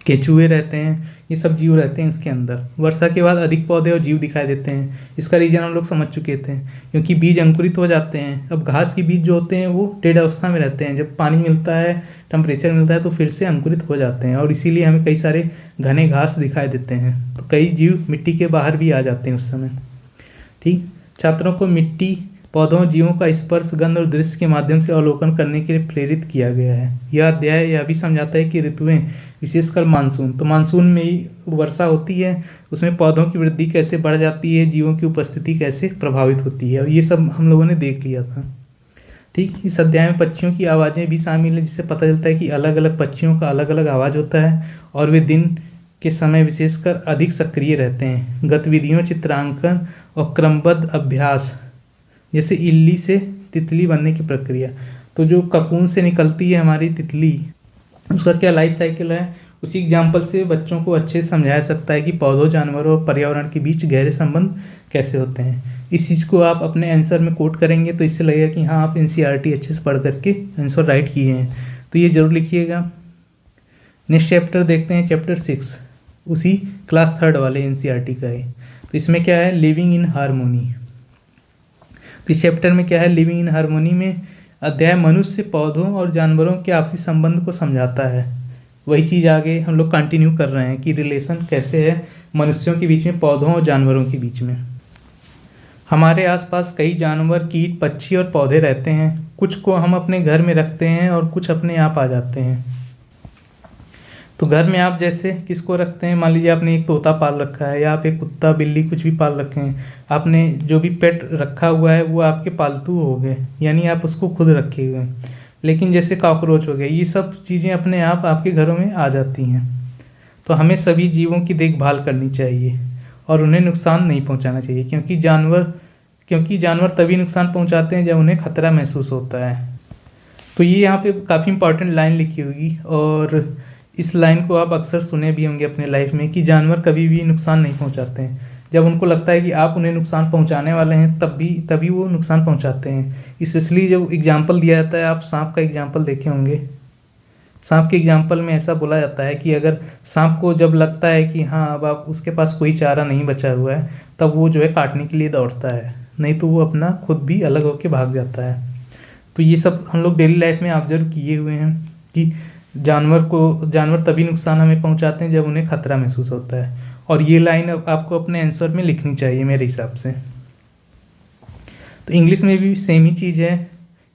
केचुए रहते हैं, ये सब जीव रहते हैं इसके अंदर। वर्षा के बाद अधिक पौधे और जीव दिखाई देते हैं। इसका रीजन हम लोग समझ चुके थे, क्योंकि बीज अंकुरित हो जाते हैं। अब घास के बीज जो होते हैं वो डेड अवस्था में रहते हैं, जब पानी मिलता है, टेम्परेचर मिलता है, तो फिर से अंकुरित हो जाते हैं, और इसीलिए हमें कई सारे घने घास दिखाई देते हैं। तो कई जीव मिट्टी के बाहर भी आ जाते हैं उस समय। ठीक, छात्रों को मिट्टी, पौधों, जीवों का स्पर्श, गंध और दृश्य के माध्यम से अवलोकन करने के लिए प्रेरित किया गया है। यह अध्याय यह भी समझाता है कि ऋतुएं, विशेषकर मानसून, तो मानसून में ही वर्षा होती है, उसमें पौधों की वृद्धि कैसे बढ़ जाती है, जीवों की उपस्थिति कैसे प्रभावित होती है, और ये सब हम लोगों ने देख लिया था। ठीक, इस अध्याय में पक्षियों की आवाज़ें भी शामिल हैं, जिससे पता चलता है कि अलग अलग पक्षियों का अलग अलग आवाज़ होता है, और वे दिन के समय विशेषकर अधिक सक्रिय रहते हैं। गतिविधियों, चित्रांकन और क्रमबद्ध अभ्यास, जैसे इल्ली से तितली बनने की प्रक्रिया। तो जो ककून से निकलती है हमारी तितली, उसका क्या लाइफ साइकिल है, उसी एग्जाम्पल से बच्चों को अच्छे से समझाया सकता है कि पौधों, जानवरों और पर्यावरण के बीच गहरे संबंध कैसे होते हैं। इस चीज़ को आप अपने आंसर में कोट करेंगे तो इससे लगेगा कि हाँ, आप एनसीईआरटी अच्छे से पढ़ करके आंसर राइट किए हैं। तो ये जरूर लिखिएगा। नेक्स्ट चैप्टर देखते हैं, चैप्टर 6, उसी क्लास 3 वाले एनसीईआरटी का है। तो इसमें क्या है, लिविंग इन हारमोनी। इस चैप्टर में क्या है, लिविंग इन हारमोनी में अध्याय मनुष्य, पौधों और जानवरों के आपसी संबंध को समझाता है। वही चीज़ आगे हम लोग कंटिन्यू कर रहे हैं कि रिलेशन कैसे है मनुष्यों के बीच में, पौधों और जानवरों के बीच में। हमारे आसपास कई जानवर, कीट, पक्षी और पौधे रहते हैं। कुछ को हम अपने घर में रखते हैं और कुछ अपने आप आ जाते हैं। तो घर में आप जैसे किसको रखते हैं, मान लीजिए आपने एक तोता पाल रखा है या आप एक कुत्ता बिल्ली कुछ भी पाल रखे हैं, आपने जो भी पेट रखा हुआ है वो आपके पालतू हो गए, यानी आप उसको खुद रखे हुए हैं। लेकिन जैसे कॉकरोच हो गए, ये सब चीज़ें अपने आप आपके घरों में आ जाती हैं। तो हमें सभी जीवों की देखभाल करनी चाहिए और उन्हें नुकसान नहीं पहुंचाना चाहिए, क्योंकि जानवर तभी नुकसान पहुंचाते हैं जब उन्हें खतरा महसूस होता है। तो ये यहाँ पे काफ़ी इंपॉर्टेंट लाइन लिखी होगी और इस लाइन को आप अक्सर सुने भी होंगे अपने लाइफ में कि जानवर कभी भी नुकसान नहीं पहुंचाते हैं। जब उनको लगता है कि आप उन्हें नुकसान पहुंचाने वाले हैं तभी वो नुकसान पहुंचाते हैं। स्पेशली जब एग्जाम्पल दिया जाता है, आप सांप का एग्जाम्पल देखे होंगे। सांप के एग्जाम्पल में ऐसा बोला जाता है कि अगर सांप को जब लगता है कि हाँ अब आप उसके पास कोई चारा नहीं बचा हुआ है, तब वो जो है काटने के लिए दौड़ता है, नहीं तो वो अपना खुद भी अलग होकर भाग जाता है। तो ये सब हम लोग डेली लाइफ में ऑब्जर्व किए हुए हैं कि जानवर तभी नुकसान हमें पहुंचाते हैं जब उन्हें खतरा महसूस होता है। और ये लाइन आपको अपने आंसर में लिखनी चाहिए मेरे हिसाब से। तो इंग्लिश में भी सेम ही चीज़ है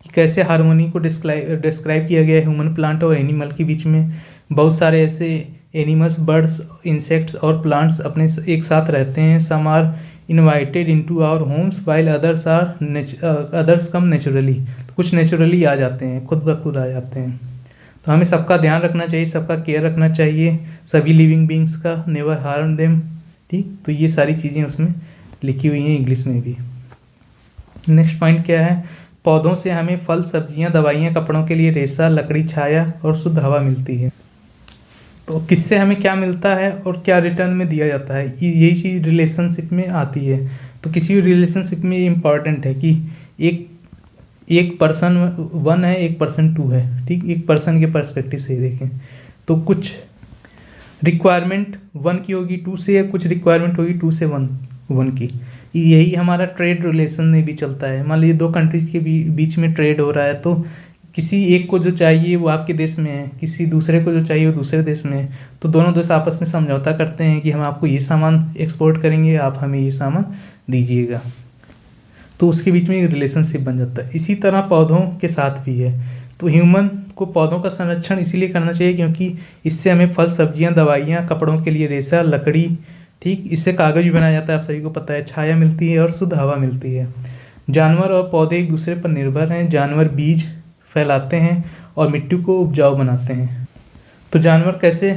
कि कैसे हार्मोनी को डिस्क्राइब किया गया है ह्यूमन, प्लांट और एनिमल के बीच में। बहुत सारे ऐसे एनिमल्स, बर्ड्स, इंसेक्ट्स और प्लांट्स अपने एक साथ रहते हैं। Some are invited into our homes while others come naturally. कुछ नेचुरली आ जाते हैं, खुद ब खुद आ जाते हैं। तो हमें सबका ध्यान रखना चाहिए, सबका केयर रखना चाहिए, सभी लिविंग बींग्स का, नेवर हार्म देम। ठीक, तो ये सारी चीज़ें उसमें लिखी हुई हैं इंग्लिश में भी। नेक्स्ट पॉइंट क्या है, पौधों से हमें फल, सब्जियां, दवाइयां, कपड़ों के लिए रेशा, लकड़ी, छाया और शुद्ध हवा मिलती है। तो किससे हमें क्या मिलता है और क्या रिटर्न में दिया जाता है, यही चीज़ रिलेशनशिप में आती है। तो किसी भी रिलेशनशिप में ये इम्पॉर्टेंट है कि एक पर्सन 1 है, एक पर्सन 2 है। ठीक, एक पर्सन के पर्सपेक्टिव से देखें तो कुछ रिक्वायरमेंट 1 की होगी 2 से, या कुछ रिक्वायरमेंट होगी 2 से 1 की। यही हमारा ट्रेड रिलेशन में भी चलता है। मान लीजिए 2 कंट्रीज के बीच में ट्रेड हो रहा है, तो किसी एक को जो चाहिए वो आपके देश में है, किसी दूसरे को जो चाहिए वो दूसरे देश में है। तो दोनों देश आपस में समझौता करते हैं कि हम आपको ये सामान एक्सपोर्ट करेंगे, आप हमें ये सामान दीजिएगा। तो उसके बीच में एक रिलेशनशिप बन जाता है। इसी तरह पौधों के साथ भी है। तो ह्यूमन को पौधों का संरक्षण इसीलिए करना चाहिए क्योंकि इससे हमें फल, सब्जियां, दवाइयाँ, कपड़ों के लिए रेशा, लकड़ी, ठीक, इससे कागज़ भी बनाया जाता है, आप सभी को पता है, छाया मिलती है और शुद्ध हवा मिलती है। जानवर और पौधे एक दूसरे पर निर्भर हैं। जानवर बीज फैलाते हैं और मिट्टी को उपजाऊ बनाते हैं। तो जानवर कैसे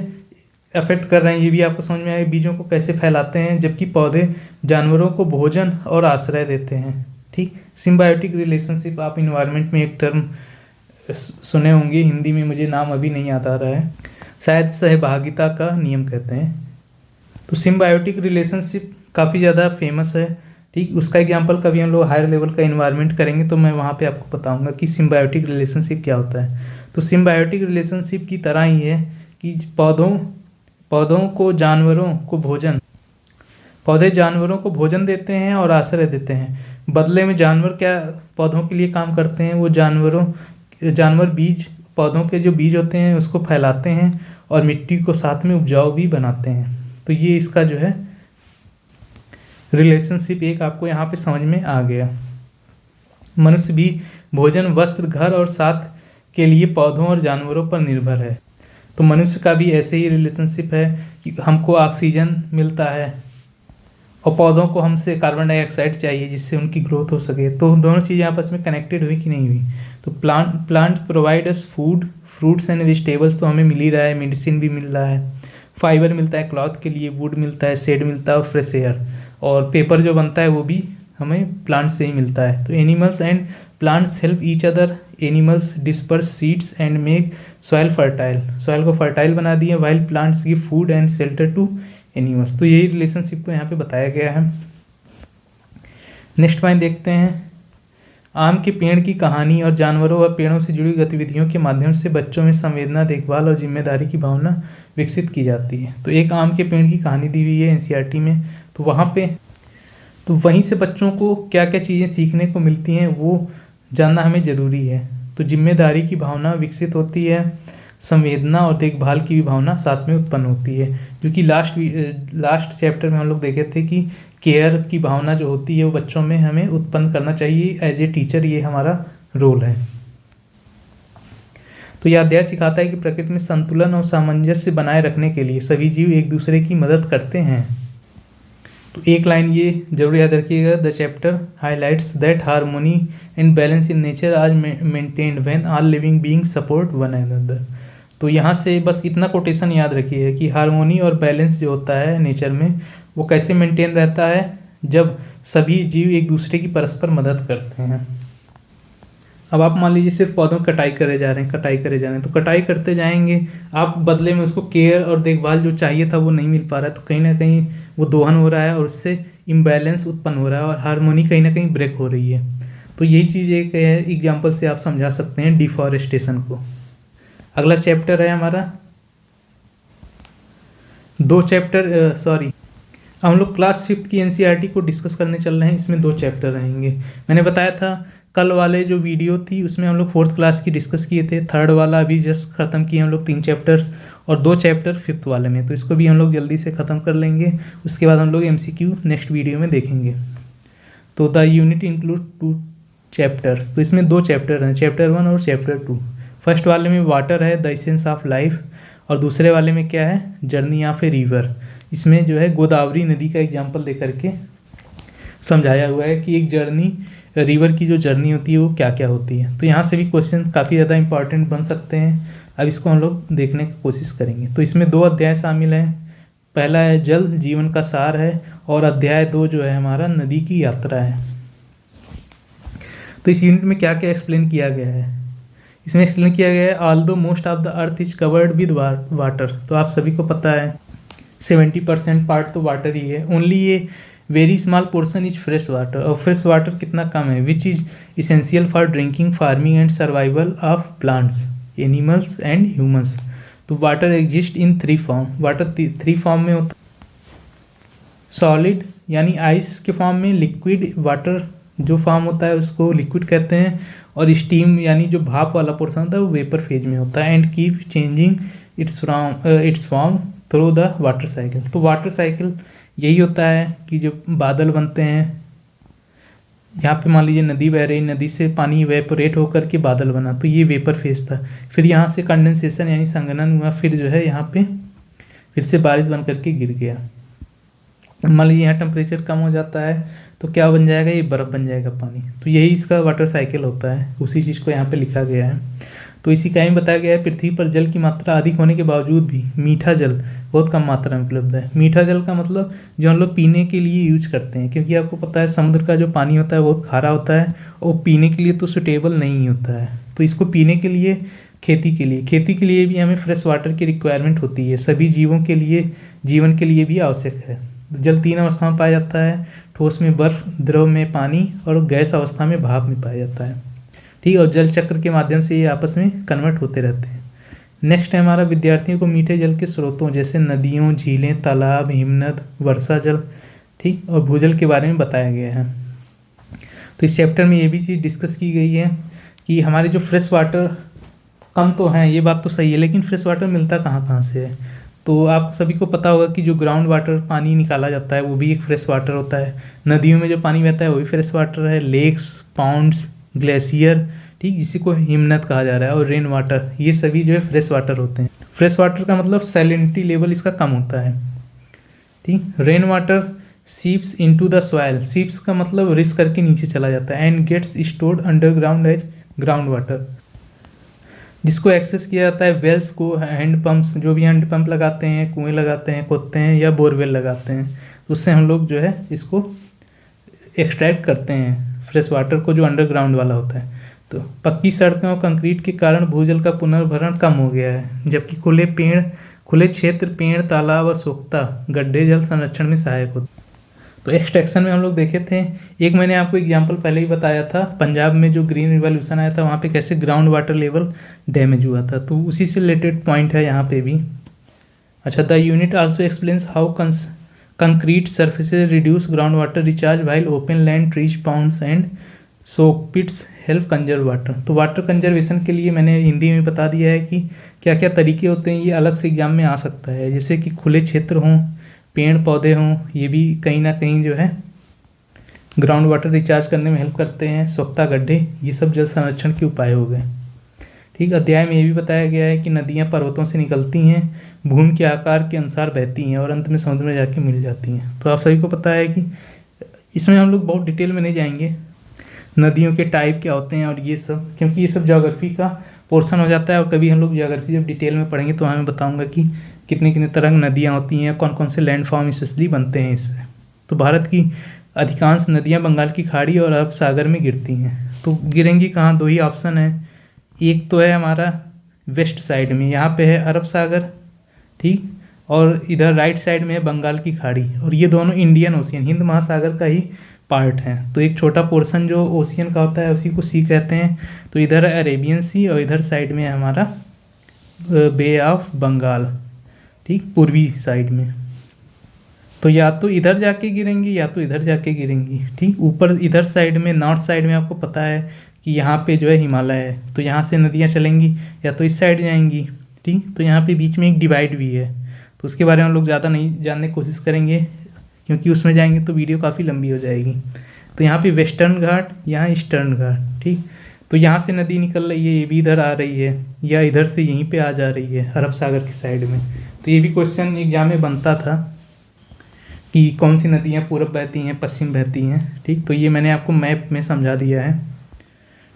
अफेक्ट कर रहे हैं ये भी आपको समझ में आएगा, बीजों को कैसे फैलाते हैं, जबकि पौधे जानवरों को भोजन और आश्रय देते हैं। ठीक, सिम्बायोटिक रिलेशनशिप, आप इन्वायरमेंट में एक टर्म सुने होंगे, हिंदी में मुझे नाम अभी नहीं याद आ रहा है, शायद सहभागिता का नियम कहते हैं। तो सिम्बायोटिक रिलेशनशिप काफ़ी ज़्यादा फेमस है। ठीक, उसका एग्जांपल कभी हम लोग हायर लेवल का इन्वायरमेंट करेंगे तो मैं वहाँ पे आपको बताऊंगा कि सिम्बायोटिक रिलेशनशिप क्या होता है। तो सिम्बायोटिक रिलेशनशिप की तरह ही है कि पौधे जानवरों को भोजन देते हैं और आश्रय देते हैं। बदले में जानवर क्या पौधों के लिए काम करते हैं, वो जानवर बीज, पौधों के जो बीज होते हैं उसको फैलाते हैं और मिट्टी को साथ में उपजाऊ भी बनाते हैं। तो ये इसका जो है रिलेशनशिप एक आपको यहाँ पे समझ में आ गया। मनुष्य भी भोजन, वस्त्र, घर और साथ के लिए पौधों और जानवरों पर निर्भर है। तो मनुष्य का भी ऐसे ही रिलेशनशिप है कि हमको ऑक्सीजन मिलता है और पौधों को हमसे कार्बन डाइऑक्साइड चाहिए जिससे उनकी ग्रोथ हो सके। तो दोनों चीज़ें आपस में कनेक्टेड हुई कि नहीं हुई। तो plant provide us food, fruits and vegetables तो हमें मिल ही रहा है, मेडिसिन भी मिल रहा है, फाइबर मिलता है क्लॉथ के लिए, वुड मिलता है, शेड मिलता है और फ्रेश एयर, और पेपर जो बनता है वो भी हमें प्लांट से ही मिलता है। तो animals and plants help each other. Animals disperse seeds and make soil fertile, soil को फर्टाइल बना दिए, while plants give food and shelter to animals. तो यही रिलेशनशिप को यहाँ पे बताया गया है। नेक्स्ट पॉइंट देखते हैं, आम के पेड़ की कहानी और जानवरों व पेड़ों से जुड़ी गतिविधियों के माध्यम से बच्चों में संवेदना, देखभाल और जिम्मेदारी की भावना विकसित की जाती है। तो एक आम के पेड़ की कहानी दी हुई है एनसीईआरटी में। तो वहीं से बच्चों को क्या क्या चीज़ें सीखने को मिलती हैं वो जानना हमें ज़रूरी है। तो जिम्मेदारी की भावना विकसित होती है, संवेदना और देखभाल की भी भावना साथ में उत्पन्न होती है, क्योंकि लास्ट चैप्टर में हम लोग देखे थे कि केयर की भावना जो होती है वो बच्चों में हमें उत्पन्न करना चाहिए एज ए टीचर, ये हमारा रोल है। तो यह अध्याय सिखाता है कि प्रकृति में संतुलन और सामंजस्य बनाए रखने के लिए सभी जीव एक दूसरे की मदद करते हैं। तो एक लाइन ये जरूर याद रखिएगा, the chapter highlights that harmony and balance in nature are maintained when all living beings support one another. तो यहाँ से बस इतना कोटेशन याद रखिए कि हार्मोनी और बैलेंस जो होता है नेचर में वो कैसे मेंटेन रहता है, जब सभी जीव एक दूसरे की परस्पर मदद करते हैं। अब आप मान लीजिए सिर्फ पौधों की कटाई करे जा रहे हैं, तो कटाई करते जाएंगे आप, बदले में उसको केयर और देखभाल जो चाहिए था वो नहीं मिल पा रहा है, तो कहीं ना कहीं वो दोहन हो रहा है और उससे इम्बैलेंस उत्पन्न हो रहा है और हार्मोनी कहीं ना कहीं ब्रेक हो रही है। तो यही चीज़ एक एग्जाम्पल से आप समझा सकते हैं डिफॉरेस्टेशन को। अगला चैप्टर है हमारा हम लोग क्लास 5 की एनसीईआरटी को डिस्कस करने चल रहे हैं। इसमें 2 चैप्टर रहेंगे। मैंने बताया था कल वाले जो वीडियो थी उसमें हम लोग 4th क्लास की डिस्कस किए थे, 3rd वाला अभी जस्ट ख़त्म किए हम लोग 3 चैप्टर्स और 2 चैप्टर 5th वाले में, तो इसको भी हम लोग जल्दी से ख़त्म कर लेंगे। उसके बाद हम लोग MCQ नेक्स्ट वीडियो में देखेंगे। तो द यूनिट इंक्लूड 2 चैप्टर्स, तो इसमें 2 चैप्टर हैं, चैप्टर 1 और चैप्टर 2। फर्स्ट वाले में वाटर है, द एसेंस ऑफ लाइफ, और दूसरे वाले में क्या है, जर्नी ऑफ ए रिवर। इसमें जो है गोदावरी नदी का एग्जाम्पल दे करके समझाया हुआ है कि एक जर्नी, रिवर की जो जर्नी होती है वो क्या क्या होती है। तो यहाँ से भी क्वेश्चन काफ़ी ज़्यादा इंपॉर्टेंट बन सकते हैं। अब इसको हम लोग देखने की कोशिश करेंगे। तो इसमें 2 अध्याय शामिल हैं। पहला है जल जीवन का सार है, और अध्याय 2 जो है हमारा नदी की यात्रा है। तो इस यूनिट में क्या क्या एक्सप्लेन किया गया है, इसमें एक्सप्लेन किया गया है although most of the earth is covered with water. तो आप सभी को पता है 70% पार्ट तो वाटर ही है, ओनली ये very small portion is fresh water. और फ्रेश वाटर कितना कम है, which is essential for drinking, farming and survival of plants, animals and humans. तो water exist in 3 form. Water 3 form में होता, सॉलिड यानी आइस के फॉर्म में, लिक्विड वाटर जो फॉर्म होता है उसको लिक्विड कहते हैं, और स्टीम यानी जो भाप वाला पोर्शन होता है वो वेपर फेज में होता है, and keep changing it's form through the water cycle. तो वाटर साइकिल यही होता है कि जो बादल बनते हैं, यहाँ पे मान लीजिए नदी बह रही, नदी से पानी वेपोरेट होकर के बादल बना, तो ये वेपर फेज था। फिर यहाँ से कंडेंसेशन यानी संघनन हुआ, फिर जो है यहाँ पे फिर से बारिश बन करके गिर गया। मान लीजिए यहाँ टेम्परेचर कम हो जाता है तो क्या बन जाएगा, ये बर्फ़ बन जाएगा पानी। तो यही इसका वाटर साइकिल होता है, उसी चीज़ को यहाँ पे लिखा गया है। तो इसी का ही बताया गया है पृथ्वी पर जल की मात्रा अधिक होने के बावजूद भी मीठा जल बहुत कम मात्रा में उपलब्ध है। मीठा जल का मतलब जो हम लोग पीने के लिए यूज करते हैं, क्योंकि आपको पता है समुद्र का जो पानी होता है बहुत खारा होता है और पीने के लिए तो सुटेबल नहीं होता है। तो इसको पीने के लिए, खेती के लिए भी हमें फ्रेश वाटर की रिक्वायरमेंट होती है। सभी जीवों के लिए, जीवन के लिए भी आवश्यक है। जल 3 अवस्था में पाया जाता है, ठोस में बर्फ, द्रव में पानी और गैस अवस्था में भाप में पाया जाता है। ठीक है, और जल चक्र के माध्यम से ये आपस में कन्वर्ट होते रहते हैं। नेक्स्ट है हमारा विद्यार्थियों को मीठे जल के स्रोतों जैसे नदियों, झीलें, तालाब, हिमनद, वर्षा जल, ठीक, और भूजल के बारे में बताया गया है। तो इस चैप्टर में ये भी चीज़ डिस्कस की गई है कि हमारे जो फ्रेश वाटर कम तो हैं, ये बात तो सही है, लेकिन फ्रेश वाटर मिलता कहाँ से है। तो आप सभी को पता होगा कि जो ग्राउंड वाटर पानी निकाला जाता है वो भी एक फ्रेश वाटर होता है। नदियों में जो पानी बहता है वो भी फ्रेश वाटर है। लेक्स, पाउंड्स, ग्लेशियर, ठीक, जिसी को हिमनद कहा जा रहा है, और रेन वाटर, ये सभी जो है फ्रेश वाटर होते हैं। फ्रेश वाटर का मतलब सैलिनिटी लेवल इसका कम होता है। ठीक, rain water seeps into the soil, seeps का मतलब रिस करके नीचे चला जाता है, and gets stored underground as ground water, जिसको एक्सेस किया जाता है वेल्स को, हैंड पंप्स, जो भी हैंड पंप लगाते हैं, कुएं लगाते हैं, खोदते हैं, या बोरवेल लगाते हैं, उससे हम लोग जो है इसको एक्सट्रैक्ट करते हैं फ्रेश वाटर को, जो अंडरग्राउंड वाला होता है। तो पक्की सड़कों और कंक्रीट के कारण भूजल का पुनर्भरण कम हो गया है, जबकि खुले क्षेत्र, पेड़, तालाब और सोख्ता गड्ढे जल संरक्षण में सहायक होते। तो एक्सट्रैक्शन में हम लोग देखे थे, एक मैंने आपको एग्जांपल पहले ही बताया था, पंजाब में जो ग्रीन रिवॉल्यूशन आया था वहाँ पे कैसे ग्राउंड वाटर लेवल डैमेज हुआ था, तो उसी से रिलेटेड पॉइंट है यहाँ पे भी। अच्छा, the unit also explains how concrete surfaces reduce ground water recharge while open land, trees, ponds and soak pits help conserve water. तो वाटर कंजर्वेशन के लिए मैंने हिंदी में बता दिया है कि क्या क्या तरीके होते हैं। ये अलग से एग्जाम में आ सकता है, जैसे कि खुले क्षेत्र हों, पेड़ पौधे हों, ये भी कहीं ना कहीं जो है ग्राउंड वाटर रिचार्ज करने में हेल्प करते हैं। सोख्ता गड्ढे, ये सब जल संरक्षण के उपाय हो गए। ठीक, अध्याय में ये भी बताया गया है कि नदियाँ पर्वतों से निकलती हैं, भूमि के आकार के अनुसार बहती हैं और अंत में समुद्र में जाके मिल जाती हैं। तो आप सभी को पता है कि इसमें हम लोग बहुत डिटेल में नहीं जाएंगे, नदियों के टाइप क्या होते हैं और ये सब, क्योंकि ये सब ज्योग्राफी का पोर्शन हो जाता है। और कभी हम लोग ज्योग्राफी जब डिटेल में पढ़ेंगे तो हमें बताऊंगा कि कितने कितने तरह की नदियाँ होती हैं, कौन कौन से लैंडफॉर्म स्पेशली बनते हैं इससे। तो भारत की अधिकांश नदियाँ बंगाल की खाड़ी और अरब सागर में गिरती हैं। तो गिरेंगी कहाँ, दो ही ऑप्शन है। एक तो है हमारा वेस्ट साइड में, यहाँ पे है अरब सागर, ठीक, और इधर राइट साइड में है बंगाल की खाड़ी, और ये दोनों इंडियन ओशियन, हिंद महासागर का ही पार्ट है। तो एक छोटा पोर्शन जो ओशियन का होता है उसी को सी कहते हैं। तो इधर है अरेबियन सी और इधर साइड में है हमारा बे ऑफ बंगाल, ठीक, पूर्वी साइड में। तो या तो इधर जाके गिरेंगी या तो इधर जाके गिरेंगी, ठीक। ऊपर इधर साइड में, नॉर्थ साइड में आपको पता है कि यहाँ पे जो है हिमालय है, तो यहाँ से नदियाँ चलेंगी या तो इस साइड जाएंगी, ठीक। तो यहाँ पे बीच में एक डिवाइड भी है, तो उसके बारे में हम लोग ज़्यादा नहीं जानने की कोशिश करेंगे, क्योंकि उसमें जाएंगे तो वीडियो काफ़ी लंबी हो जाएगी। तो यहाँ पे वेस्टर्न घाट, यहाँ ईस्टर्न घाट, ठीक। तो यहाँ से नदी निकल रही है, ये भी इधर आ रही है, या इधर से यहीं पे आ जा रही है अरब सागर की साइड में। तो ये भी क्वेश्चन एग्जाम में बनता था कि कौन सी नदियाँ पूरब बहती हैं, पश्चिम बहती हैं, ठीक। तो ये मैंने आपको मैप में समझा दिया है,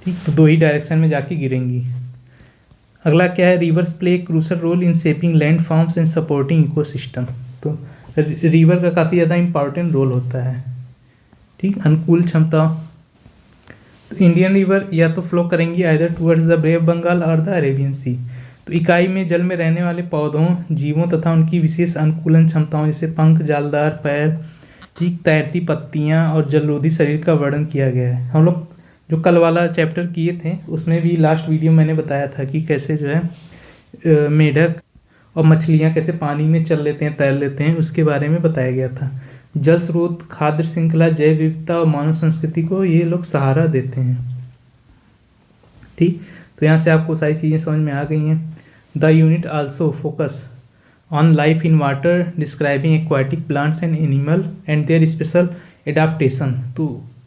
ठीक। तो दो ही डायरेक्शन में जाके गिरेंगी। अगला क्या है, rivers play crucial role in shaping land forms and supporting ecosystem. तो रिवर का काफ़ी ज़्यादा इंपॉर्टेंट रोल होता है, ठीक। अनुकूल क्षमता, तो इंडियन रिवर या तो फ्लो करेंगी either towards the bay of Bengal और द अरेबियन सी। तो इकाई में जल में रहने वाले पौधों, जीवों तथा उनकी विशेष अनुकूलन क्षमताओं जैसे पंख, जालदार पैर, ठीक, तैरती पत्तियां और जलरोधी शरीर का वर्णन किया गया है। हम लोग जो कल वाला चैप्टर किए थे उसमें भी लास्ट वीडियो मैंने बताया था कि कैसे जो है मेढक और मछलियाँ कैसे पानी में चल लेते हैं, तैर लेते हैं, उसके बारे में बताया गया था। जल स्रोत, खाद्य श्रृंखला, जैव विविधता और मानव संस्कृति को ये लोग सहारा देते हैं, ठीक। तो यहाँ से आपको सारी चीज़ें समझ में आ गई हैं। The unit also focus on life in water, describing aquatic plants and animal and their special adaptation. तो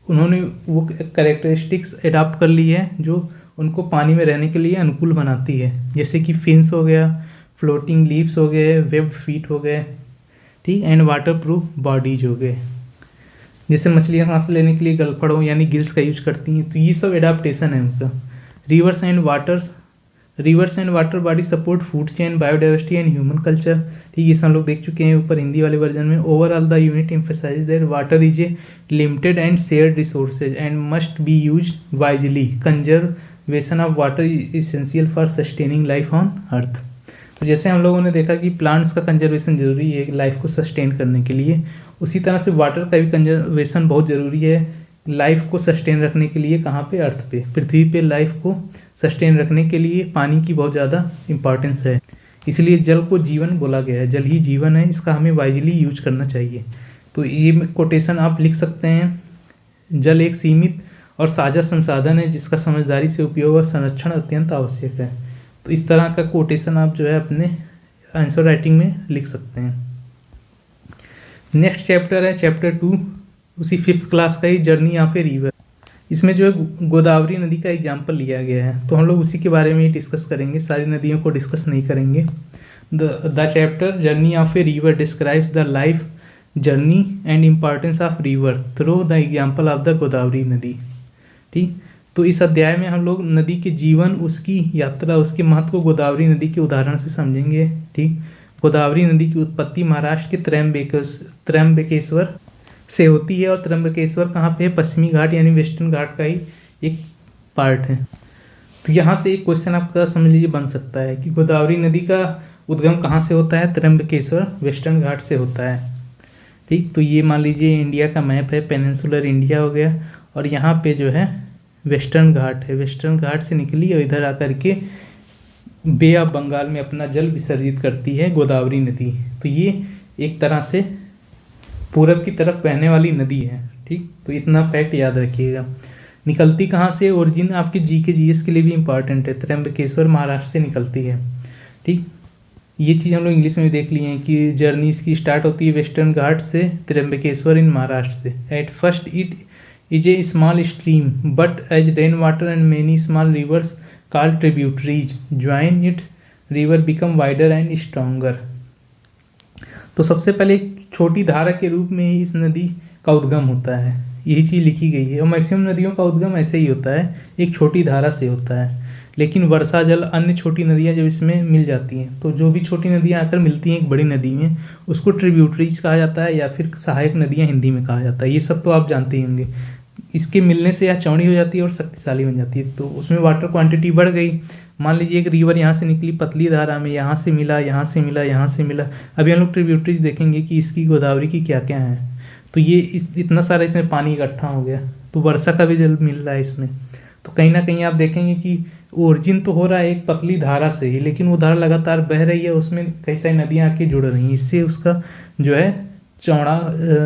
उन्होंने वो कैरेक्टरिस्टिक्स एडाप्ट कर ली है जो उनको पानी में रहने के लिए अनुकूल बनाती है, जैसे कि फिन्स हो गया, फ्लोटिंग लीव्स हो गए, वेब्ड फीट हो गए, ठीक, एंड वाटर प्रूफ बॉडीज हो गए। जैसे मछलियाँ सांस लेने के लिए गलफड़ हो यानी गिल्स का यूज करती हैं, तो ये सब एडाप्टेशन है उनका। Reverse and water body support food chain, biodiversity and human culture, ठीक। ये सब हम लोग देख चुके हैं ऊपर हिंदी वाले वर्जन में। Overall the unit emphasise that water is a limited and shared resources and must be use wisely. Conservation of water is essential for sustaining life on earth. तो जैसे हम लोगों ने देखा कि प्लांट्स का कंजर्वेशन जरूरी है लाइफ को सस्टेन करने के लिए, उसी तरह से वाटर का भी कंजर्वेशन बहुत ज़रूरी है लाइफ को सस्टेन रखने के लिए। कहाँ पे, अर्थ पे, पृथ्वी पे लाइफ को सस्टेन रखने के लिए पानी की बहुत ज़्यादा इंपॉर्टेंस है। इसलिए जल को जीवन बोला गया है, जल ही जीवन है, इसका हमें वाइजली यूज करना चाहिए। तो ये कोटेशन आप लिख सकते हैं, जल एक सीमित और साझा संसाधन है जिसका समझदारी से उपयोग और संरक्षण अत्यंत आवश्यक है। तो इस तरह का कोटेशन आप जो है अपने आंसर राइटिंग में लिख सकते हैं। नेक्स्ट चैप्टर है चैप्टर 2, उसी 5th क्लास का ही, जर्नी ऑफ ए रिवर। इसमें जो है गोदावरी नदी का एग्जाम्पल लिया गया है, तो हम लोग उसी के बारे में ही डिस्कस करेंगे, सारी नदियों को डिस्कस नहीं करेंगे। The chapter journey of a river describes the life journey and importance of river through the example of the Godavari नदी, ठीक। तो इस अध्याय में हम लोग नदी के जीवन, उसकी यात्रा, उसके महत्व को गोदावरी नदी के उदाहरण से समझेंगे, ठीक। गोदावरी नदी की उत्पत्ति महाराष्ट्र के त्र्यंबकेश्वर से होती है, और त्र्यंबकेश्वर कहाँ पे है, पश्चिमी घाट यानी वेस्टर्न घाट का ही एक पार्ट है। तो यहाँ से एक क्वेश्चन आपका समझ लीजिए बन सकता है कि गोदावरी नदी का उद्गम कहाँ से होता है, त्र्यंबकेश्वर वेस्टर्न घाट से होता है, ठीक। तो ये मान लीजिए इंडिया का मैप है, पेनिनसुलर इंडिया हो गया, और यहाँ पे जो है वेस्टर्न घाट है, वेस्टर्न घाट से निकली और इधर आकर के बे ऑफ बंगाल में अपना जल विसर्जित करती है गोदावरी नदी। तो ये एक तरह से पूरब की तरफ बहने वाली नदी है, ठीक। तो इतना फैक्ट याद रखिएगा। निकलती कहाँ से, ओरिजिन आपके GK GS के लिए भी इंपॉर्टेंट है, त्र्यंबकेश्वर महाराष्ट्र से निकलती है। ठीक, ये चीज़ हम लोग इंग्लिश में भी देख लिए हैं कि जर्नी इसकी स्टार्ट होती है वेस्टर्न घाट से, त्र्यंबकेश्वर इन महाराष्ट्र से। At first it is a small stream but as rain water and many small rivers called tributaries join its river become wider and stronger. तो सबसे पहले एक छोटी धारा के रूप में ही इस नदी का उद्गम होता है, यही चीज़ लिखी गई है। और मैक्सिमम नदियों का उद्गम ऐसे ही होता है, एक छोटी धारा से होता है। लेकिन वर्षा जल अन्य छोटी नदियाँ जब इसमें मिल जाती हैं, तो जो भी छोटी नदियाँ आकर मिलती हैं एक बड़ी नदी में, उसको ट्रिब्यूटरीज कहा जाता है या फिर सहायक नदियाँ हिंदी में कहा जाता है। ये सब तो आप जानते ही होंगे। इसके मिलने से यह चौड़ी हो जाती है और शक्तिशाली बन जाती है, तो उसमें वाटर क्वांटिटी बढ़ गई। मान लीजिए एक रिवर यहाँ से निकली पतली धारा में, यहाँ से मिला, यहाँ से मिला, यहाँ से मिला। अभी हम लोग ट्रिब्यूटरीज देखेंगे कि इसकी गोदावरी की क्या क्या है। तो ये इतना सारा इसमें पानी इकट्ठा हो गया, तो वर्षा का भी जल मिल रहा है इसमें। तो कहीं ना कहीं आप देखेंगे कि ओरिजिन तो हो रहा है एक पतली धारा से ही, लेकिन वो धारा लगातार बह रही है, उसमें कई सारी नदियाँ आके जुड़ रही हैं। इससे उसका जो है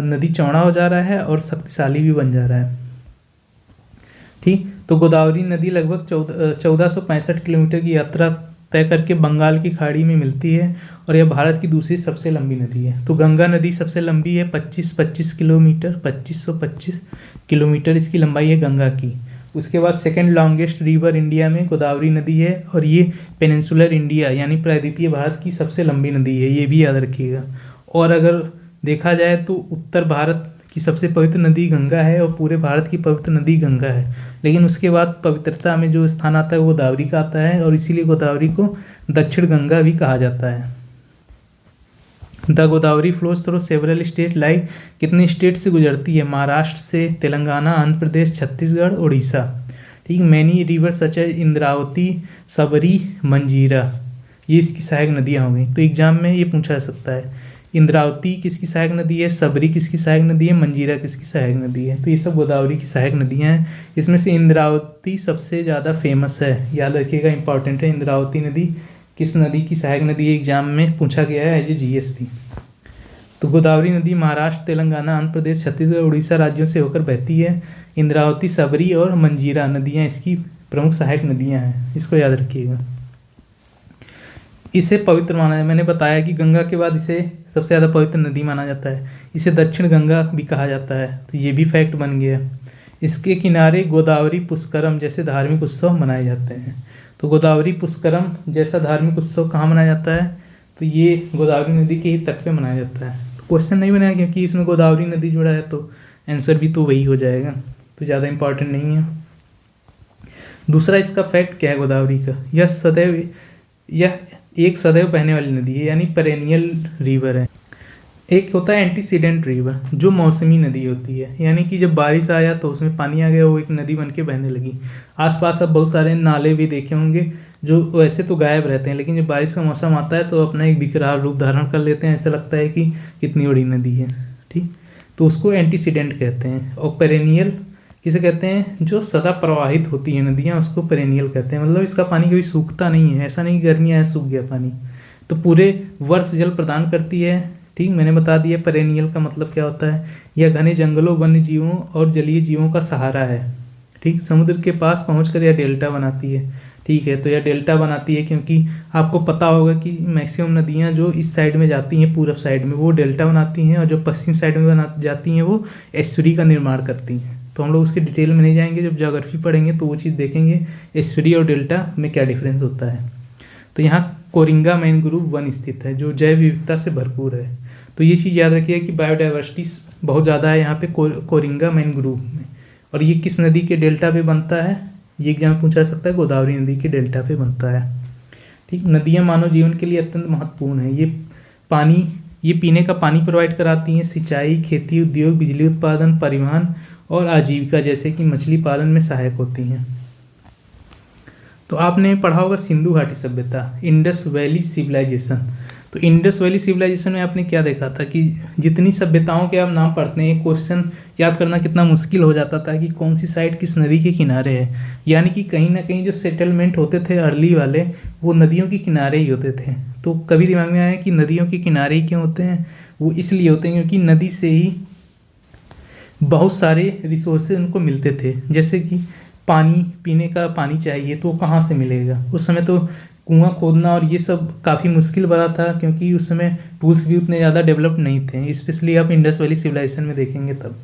नदी चौड़ा हो जा रहा है और शक्तिशाली भी बन जा रहा है। ठीक, तो गोदावरी नदी लगभग 1465 किलोमीटर की यात्रा तय करके बंगाल की खाड़ी में मिलती है और यह भारत की दूसरी सबसे लंबी नदी है। तो गंगा नदी सबसे लंबी है, 25 किलोमीटर, 2525 किलोमीटर इसकी लंबाई है गंगा की। उसके बाद सेकेंड लॉन्गेस्ट रिवर इंडिया में गोदावरी नदी है और ये पेनिनसुलर इंडिया यानी प्रायद्वीपीय भारत की सबसे लंबी नदी है, ये भी याद रखिएगा। और अगर देखा जाए तो उत्तर भारत की सबसे पवित्र नदी गंगा है और पूरे भारत की पवित्र नदी गंगा है, लेकिन उसके बाद पवित्रता में जो स्थान आता है वो गोदावरी का आता है और इसीलिए गोदावरी को दक्षिण गंगा भी कहा जाता है। The Godavari flows through several state like, कितने स्टेट से गुजरती है, महाराष्ट्र से, तेलंगाना, आंध्र प्रदेश, छत्तीसगढ़, उड़ीसा। ठीक, many river such as Indravati, Sabari, Manjira, ये इसकी सहायक नदियाँ हो गई। तो एग्जाम में ये पूछा जा सकता है इंद्रावती किसकी सहायक नदी है, सबरी किसकी सहायक नदी है, मंजीरा किसकी सहायक नदी है। तो ये सब गोदावरी की सहायक नदियाँ हैं। इसमें से इंद्रावती सबसे ज़्यादा फेमस है, याद रखिएगा, इंपॉर्टेंट है। इंद्रावती नदी किस नदी की सहायक नदी है, एग्जाम में पूछा गया है एज ए GS भी। तो गोदावरी नदी महाराष्ट्र, तेलंगाना, आंध्र प्रदेश, छत्तीसगढ़, उड़ीसा राज्यों से होकर बहती है। इंद्रावती, सबरी और मंजीरा नदियाँ इसकी प्रमुख सहायक नदियाँ हैं, इसको याद रखिएगा। इसे पवित्र माना है, मैंने बताया कि गंगा के बाद इसे सबसे ज़्यादा पवित्र नदी माना जाता है। इसे दक्षिण गंगा भी कहा जाता है, तो ये भी फैक्ट बन गया। इसके किनारे गोदावरी पुष्करम जैसे धार्मिक उत्सव मनाए जाते हैं। तो गोदावरी पुष्करम जैसा धार्मिक उत्सव कहाँ मनाया जाता है, तो ये गोदावरी नदी के ही तट पे मनाया जाता है। तो क्वेश्चन नहीं बनाया क्योंकि इसमें गोदावरी नदी जुड़ा है, तो आंसर भी तो वही हो जाएगा, तो ज़्यादा इंपॉर्टेंट नहीं है। दूसरा इसका फैक्ट क्या है गोदावरी का, यह एक सदैव बहने वाली नदी है यानी पेरेनियल रिवर है। एक होता है एंटीसीडेंट रिवर जो मौसमी नदी होती है, यानी कि जब बारिश आया तो उसमें पानी आ गया, वो एक नदी बन के बहने लगी। आसपास अब बहुत सारे नाले भी देखे होंगे जो वैसे तो गायब रहते हैं, लेकिन जब बारिश का मौसम आता है तो अपना एक विकराल रूप धारण कर लेते हैं, ऐसा लगता है कि कितनी बड़ी नदी है। ठीक, तो उसको एंटीसीडेंट कहते हैं। और पेरेनियल किसे कहते हैं, जो सदा प्रवाहित होती है नदियाँ, उसको पेरेनियल कहते हैं। मतलब इसका पानी कभी सूखता नहीं है, ऐसा नहीं गर्मी आया सूख गया पानी, तो पूरे वर्ष जल प्रदान करती है। ठीक, मैंने बता दिया पेरेनियल का मतलब क्या होता है। यह घने जंगलों, वन्य जीवों और जलीय जीवों का सहारा है। ठीक, समुद्र के पास पहुंचकर यह डेल्टा बनाती है। ठीक है, तो यह डेल्टा बनाती है क्योंकि आपको पता होगा कि मैक्सिमम नदियाँ जो इस साइड में जाती हैं, पूरब साइड में, वो डेल्टा बनाती हैं, और जो पश्चिम साइड में जाती हैं वो एस्चुरी का निर्माण करती हैं। तो हम लोग उसके डिटेल में नहीं जाएंगे, जब ज्योग्राफी पढ़ेंगे तो वो चीज़ देखेंगे एस्चुरी और डेल्टा में क्या डिफरेंस होता है। तो यहाँ कोरिंगा मैंग्रोव वन स्थित है जो जैव विविधता से भरपूर है। तो ये चीज़ याद रखिए कि बायोडाइवर्सिटी बहुत ज़्यादा है यहाँ पे कोरिंगा मैंग्रोव में। और ये किस नदी के डेल्टा पे बनता है, ये एग्जाम पूछा जा सकता है, गोदावरी नदी के डेल्टा पे बनता है। ठीक, नदियाँ मानव जीवन के लिए अत्यंत महत्वपूर्ण है। ये पीने का पानी प्रोवाइड कराती हैं, सिंचाई, खेती, उद्योग, बिजली उत्पादन, परिवहन और आजीविका जैसे कि मछली पालन में सहायक होती हैं। तो आपने पढ़ा होगा सिंधु घाटी सभ्यता, इंडस वैली सिविलाइजेशन। तो इंडस वैली सिविलाइजेशन में आपने क्या देखा था कि जितनी सभ्यताओं के आप नाम पढ़ते हैं, क्वेश्चन याद करना कितना मुश्किल हो जाता था कि कौन सी साइड किस नदी के किनारे है। यानी कि कहीं ना कहीं जो सेटलमेंट होते थे अर्ली वाले, वो नदियों के किनारे ही होते थे। तो कभी दिमाग में आया कि नदियों के किनारे ही क्यों होते हैं, वो इसलिए होते हैं क्योंकि बहुत सारे रिसोर्सेज उनको मिलते थे, जैसे कि पानी, पीने का पानी चाहिए तो वो कहाँ से मिलेगा। उस समय तो कुआं खोदना और ये सब काफ़ी मुश्किल भरा था, क्योंकि उस समय टूल्स भी उतने ज़्यादा डेवलप नहीं थे, स्पेशली आप इंडस वैली सिविलाइजेशन में देखेंगे तब।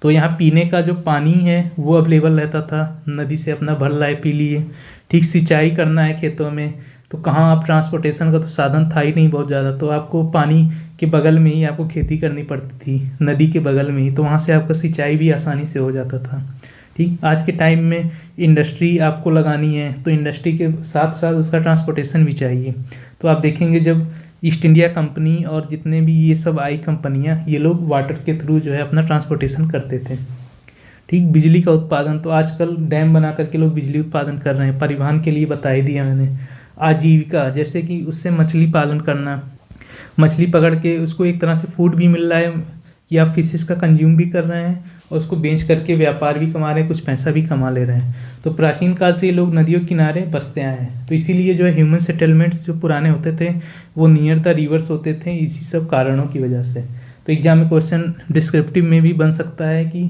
तो यहाँ पीने का जो पानी है वो अवेलेबल रहता था, नदी से अपना भर लाए पी लिए। ठीक, सिंचाई करना है खेतों में तो कहाँ, आप ट्रांसपोर्टेशन का तो साधन था ही नहीं बहुत ज़्यादा, तो आपको पानी के बगल में ही आपको खेती करनी पड़ती थी, नदी के बगल में ही, तो वहाँ से आपका सिंचाई भी आसानी से हो जाता था। ठीक, आज के टाइम में इंडस्ट्री आपको लगानी है तो इंडस्ट्री के साथ साथ उसका ट्रांसपोर्टेशन भी चाहिए। तो आप देखेंगे जब ईस्ट इंडिया कंपनी और जितने भी ये सब आई कंपनियां, ये लोग वाटर के थ्रू जो है अपना ट्रांसपोर्टेशन करते थे। ठीक, बिजली का उत्पादन तो आजकल डैम बना करके लोग बिजली उत्पादन कर रहे हैं, परिवहन के लिए बता ही दिया मैंने। आजीविका, जैसे कि उससे मछली पालन करना, मछली पकड़ के उसको एक तरह से फूड भी मिल रहा है कि आप फिशेस का कंज्यूम भी कर रहे हैं और उसको बेच करके व्यापार भी कमा रहे हैं, कुछ पैसा भी कमा ले रहे हैं। तो प्राचीन काल से ये लोग नदियों किनारे बसते आए हैं, तो इसीलिए जो है ह्यूमन सेटलमेंट्स जो पुराने होते थे वो नियर द रिवर्स होते थे, इसी सब कारणों की वजह से। तो एग्जाम में क्वेश्चन डिस्क्रिप्टिव में भी बन सकता है कि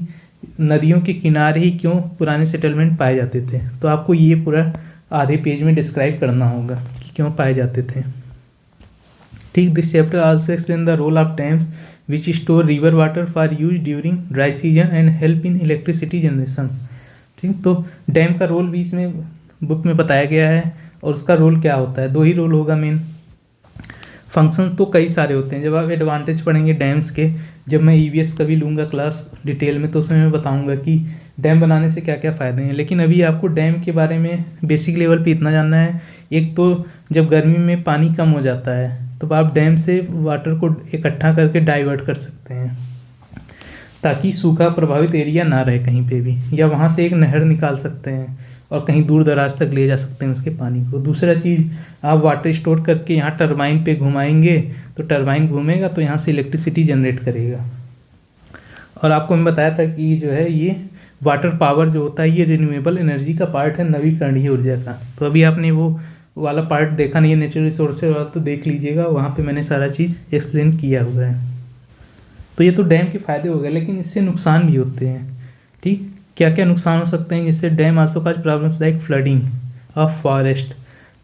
नदियों के किनारे ही क्यों पुराने सेटलमेंट पाए जाते थे, तो आपको ये पूरा आधे पेज में डिस्क्राइब करना होगा कि क्यों पाए जाते थे। ठीक, this chapter also explain the role of dams which store river water for use during dry season and help in electricity generation। ठीक, तो डैम का रोल भी इसमें बुक में बताया गया है, और उसका रोल क्या होता है, दो ही रोल होगा मेन। फंक्शन तो कई सारे होते हैं, जब आप एडवांटेज पढ़ेंगे डैम्स के, जब मैं ईवीएस कभी लूँगा क्लास डिटेल में तो उसमें मैं बताऊँगा कि डैम बनाने से क्या क्या फ़ायदे हैं, लेकिन अभी आपको डैम के बारे में बेसिक लेवल पे इतना जानना है। एक तो जब गर्मी में पानी कम हो जाता है तो आप डैम से वाटर को इकट्ठा करके डाइवर्ट कर सकते हैं, ताकि सूखा प्रभावित एरिया ना रहे कहीं पे भी, या वहाँ से एक नहर निकाल सकते हैं और कहीं दूर दराज तक ले जा सकते हैं उसके पानी को। दूसरा चीज़, आप वाटर स्टोर करके यहाँ टरबाइन पे घुमाएंगे तो टरबाइन घूमेगा तो यहाँ से इलेक्ट्रिसिटी जनरेट करेगा। और आपको मैं बताया था कि जो है ये वाटर पावर जो होता है ये रिन्यूएबल एनर्जी का पार्ट है, नवीकरणीय ऊर्जा का। तो अभी आपने वो वाला पार्ट देखा नहीं है, नेचुरल रिसोर्सेज वाला, तो देख लीजिएगा, वहाँ पे मैंने सारा चीज़ एक्सप्लेन किया हुआ है। तो ये तो डैम के फ़ायदे हो गए, लेकिन इससे नुकसान भी होते हैं। ठीक, क्या क्या नुकसान हो सकते हैं, जिससे dam also cause problems like flooding of forest.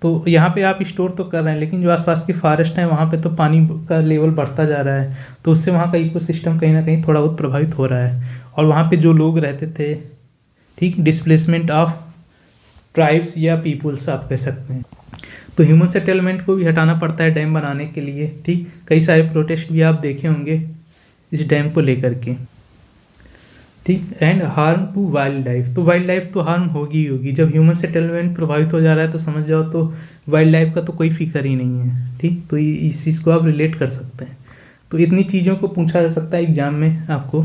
तो यहाँ पे आप स्टोर तो कर रहे हैं, लेकिन जो आसपास के फॉरेस्ट हैं वहाँ पे तो पानी का लेवल बढ़ता जा रहा है, तो उससे वहाँ का इकोसिस्टम कहीं ना कहीं थोड़ा बहुत प्रभावित हो रहा है। और वहाँ पे जो लोग रहते थे, ठीक, डिस्प्लेसमेंट ऑफ ट्राइब्स या पीपुल्स आप कह सकते हैं, तो ह्यूमन सेटलमेंट को भी हटाना पड़ता है डैम बनाने के लिए। ठीक, कई सारे प्रोटेस्ट भी आप देखे होंगे इस डैम को लेकर के। ठीक, and harm to wild life, तो वाइल्ड लाइफ तो हार्म होगी ही होगी। जब ह्यूमन सेटलमेंट प्रभावित हो जा रहा है तो समझ जाओ तो वाइल्ड लाइफ का तो कोई फिक्र ही नहीं है। ठीक, तो इस चीज़ को आप रिलेट कर सकते हैं। तो इतनी चीज़ों को पूछा जा सकता है एग्जाम में आपको।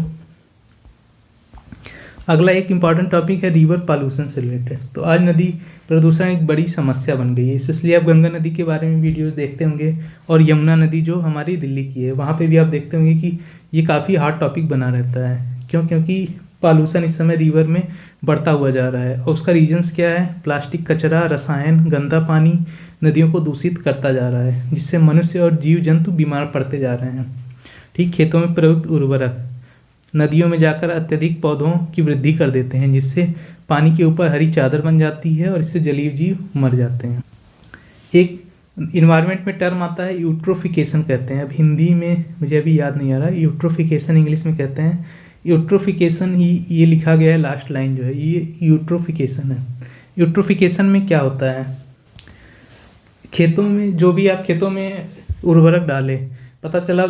अगला एक इम्पॉर्टेंट टॉपिक है रिवर पॉल्यूशन से रिलेटेड। तो आज नदी प्रदूषण एक बड़ी समस्या बन गई है, इसलिए आप गंगा नदी के बारे में वीडियोस देखते होंगे, और यमुना नदी जो हमारी दिल्ली की है वहाँ पे भी आप देखते होंगे कि ये काफ़ी हार्ड टॉपिक बना रहता है। क्यों? क्योंकि पॉल्यूशन इस समय रिवर में बढ़ता हुआ जा रहा है, और उसका रीजन्स क्या है? प्लास्टिक, कचरा, रसायन, गंदा पानी नदियों को दूषित करता जा रहा है, जिससे मनुष्य और जीव जंतु बीमार पड़ते जा रहे हैं। ठीक, खेतों में प्रयुक्त उर्वरक नदियों में जाकर अत्यधिक पौधों की वृद्धि कर देते हैं, जिससे पानी के ऊपर हरी चादर बन जाती है और इससे जलीय जीव मर जाते हैं। एक इन्वायरमेंट में टर्म आता है यूट्रोफिकेशन कहते हैं, अब हिंदी में मुझे अभी याद नहीं आ रहा, यूट्रोफिकेशन इंग्लिश में कहते हैं। यूट्रोफिकेशन ही ये लिखा गया है, लास्ट लाइन जो है ये यूट्रोफिकेशन है। यूट्रोफिकेशन में क्या होता है? खेतों में जो भी आप खेतों में उर्वरक डाले, पता चला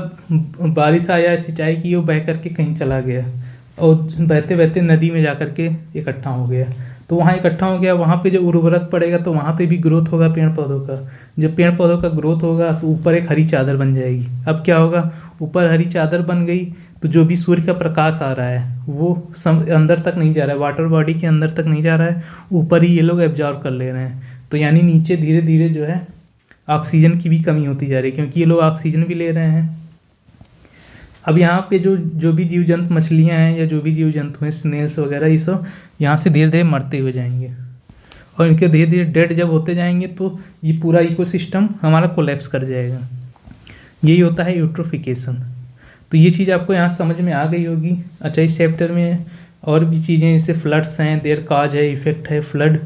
बारिश आया, सिंचाई की, वो बह करके कहीं चला गया और बहते बहते नदी में जा कर के इकट्ठा हो गया, तो वहाँ इकट्ठा हो गया, वहाँ पे जो उर्वरक पड़ेगा तो वहाँ पे भी ग्रोथ होगा पेड़ पौधों का। जब पेड़ पौधों का ग्रोथ होगा तो ऊपर एक हरी चादर बन जाएगी। अब क्या होगा? ऊपर हरी चादर बन गई तो जो भी सूर्य का प्रकाश आ रहा है वो अंदर तक नहीं जा रहा है, वाटर बॉडी के अंदर तक नहीं जा रहा है, ऊपर ही ये लोग एब्जॉर्ब कर ले रहे हैं। तो यानी नीचे धीरे धीरे जो है ऑक्सीजन की भी कमी होती जा रही है, क्योंकि ये लोग ऑक्सीजन भी ले रहे हैं। अब यहाँ पे जो भी जीव जंतु, मछलियाँ हैं या जो भी जीव जंतु हैं, स्नेल्स वगैरह, ये सब यहाँ से धीरे धीरे मरते हुए जाएंगे, और इनके धीरे धीरे डेड जब होते जाएंगे तो ये पूरा इकोसिस्टम हमारा कोलैप्स कर जाएगा। यही होता है यूट्रोफिकेशन। तो ये चीज़ आपको यहाँ समझ में आ गई होगी। अच्छा, इस चैप्टर में और भी चीज़ें जैसे फ्लड्स हैं, देयर काज है, इफेक्ट है, फ्लड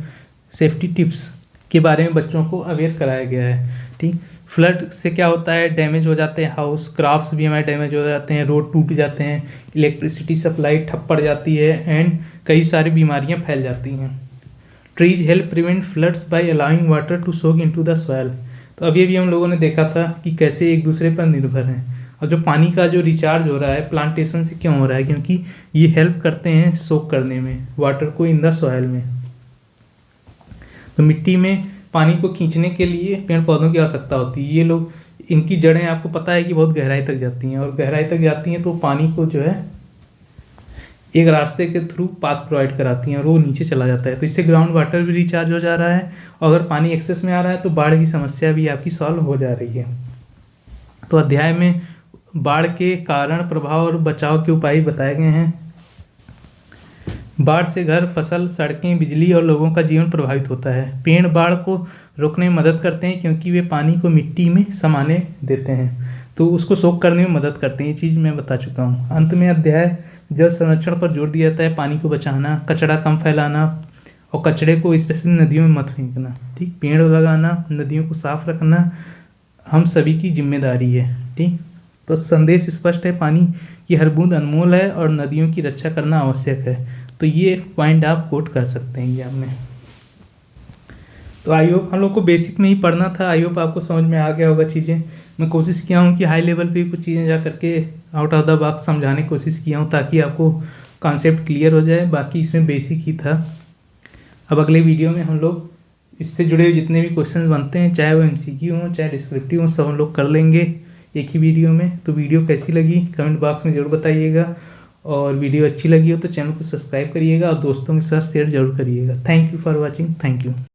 सेफ्टी टिप्स के बारे में बच्चों को अवेयर कराया गया है। ठीक, फ्लड से क्या होता है, डैमेज हो जाते हैं हाउस, क्रॉप्स भी हमारे डैमेज हो जाते हैं, रोड टूट जाते हैं, इलेक्ट्रिसिटी सप्लाई ठप पड़ जाती है एंड कई सारी बीमारियां फैल जाती हैं। Trees help prevent floods by allowing water to soak into the soil. तो अभी अभी हम लोगों ने देखा था कि कैसे एक दूसरे पर निर्भर हैं, और जो पानी का जो रिचार्ज हो रहा है प्लांटेशन से क्यों हो रहा है, क्योंकि ये हेल्प करते हैं सोक करने में वाटर को इन द सॉइल में। तो मिट्टी में पानी को खींचने के लिए पेड़ पौधों की आवश्यकता होती है। ये लोग, इनकी जड़ें आपको पता है कि बहुत गहराई तक जाती हैं, और गहराई तक जाती हैं तो पानी को जो है एक रास्ते के थ्रू पाथ प्रोवाइड कराती हैं और वो नीचे चला जाता है। तो इससे ग्राउंड वाटर भी रिचार्ज हो जा रहा है, और अगर पानी एक्सेस में आ रहा है तो बाढ़ की समस्या भी आपकी सॉल्व हो जा रही है। तो अध्याय में बाढ़ के कारण, प्रभाव और बचाव के उपाय बताए गए हैं। बाढ़ से घर, फसल, सड़कें, बिजली और लोगों का जीवन प्रभावित होता है। पेड़ बाढ़ को रोकने में मदद करते हैं क्योंकि वे पानी को मिट्टी में समाने देते हैं, तो उसको सोख करने में मदद करते हैं। ये चीज़ मैं बता चुका हूँ। अंत में अध्याय जल संरक्षण पर जोर दिया जाता है, पानी को बचाना, कचरा कम फैलाना और कचरे को स्पेशली नदियों में मत फेंकना। ठीक, पेड़ लगाना, नदियों को साफ रखना हम सभी की जिम्मेदारी है। ठीक, तो संदेश स्पष्ट है, पानी की हर बूंद अनमोल है और नदियों की रक्षा करना आवश्यक है। तो ये पॉइंट आप कोट कर सकते हैं एग्जाम में। तो आई होप हम लोग को बेसिक में ही पढ़ना था, आई होप आपको समझ में आ गया होगा चीज़ें। मैं कोशिश किया हूँ कि हाई लेवल पे कुछ चीज़ें जा करके आउट ऑफ द बॉक्स समझाने की कोशिश किया हूँ ताकि आपको कॉन्सेप्ट क्लियर हो जाए। बाकी इसमें बेसिक ही था। अब अगले वीडियो में हम लोग इससे जुड़े हुए जितने भी क्वेश्चन बनते हैं, चाहे वो MCQ हों चाहे डिस्क्रिप्टिव हों, सब हम लोग कर लेंगे एक ही वीडियो में। तो वीडियो कैसी लगी कमेंट बॉक्स में ज़रूर बताइएगा, और वीडियो अच्छी लगी हो तो चैनल को सब्सक्राइब करिएगा और दोस्तों के साथ शेयर जरूर करिएगा। Thank you for watching. Thank you.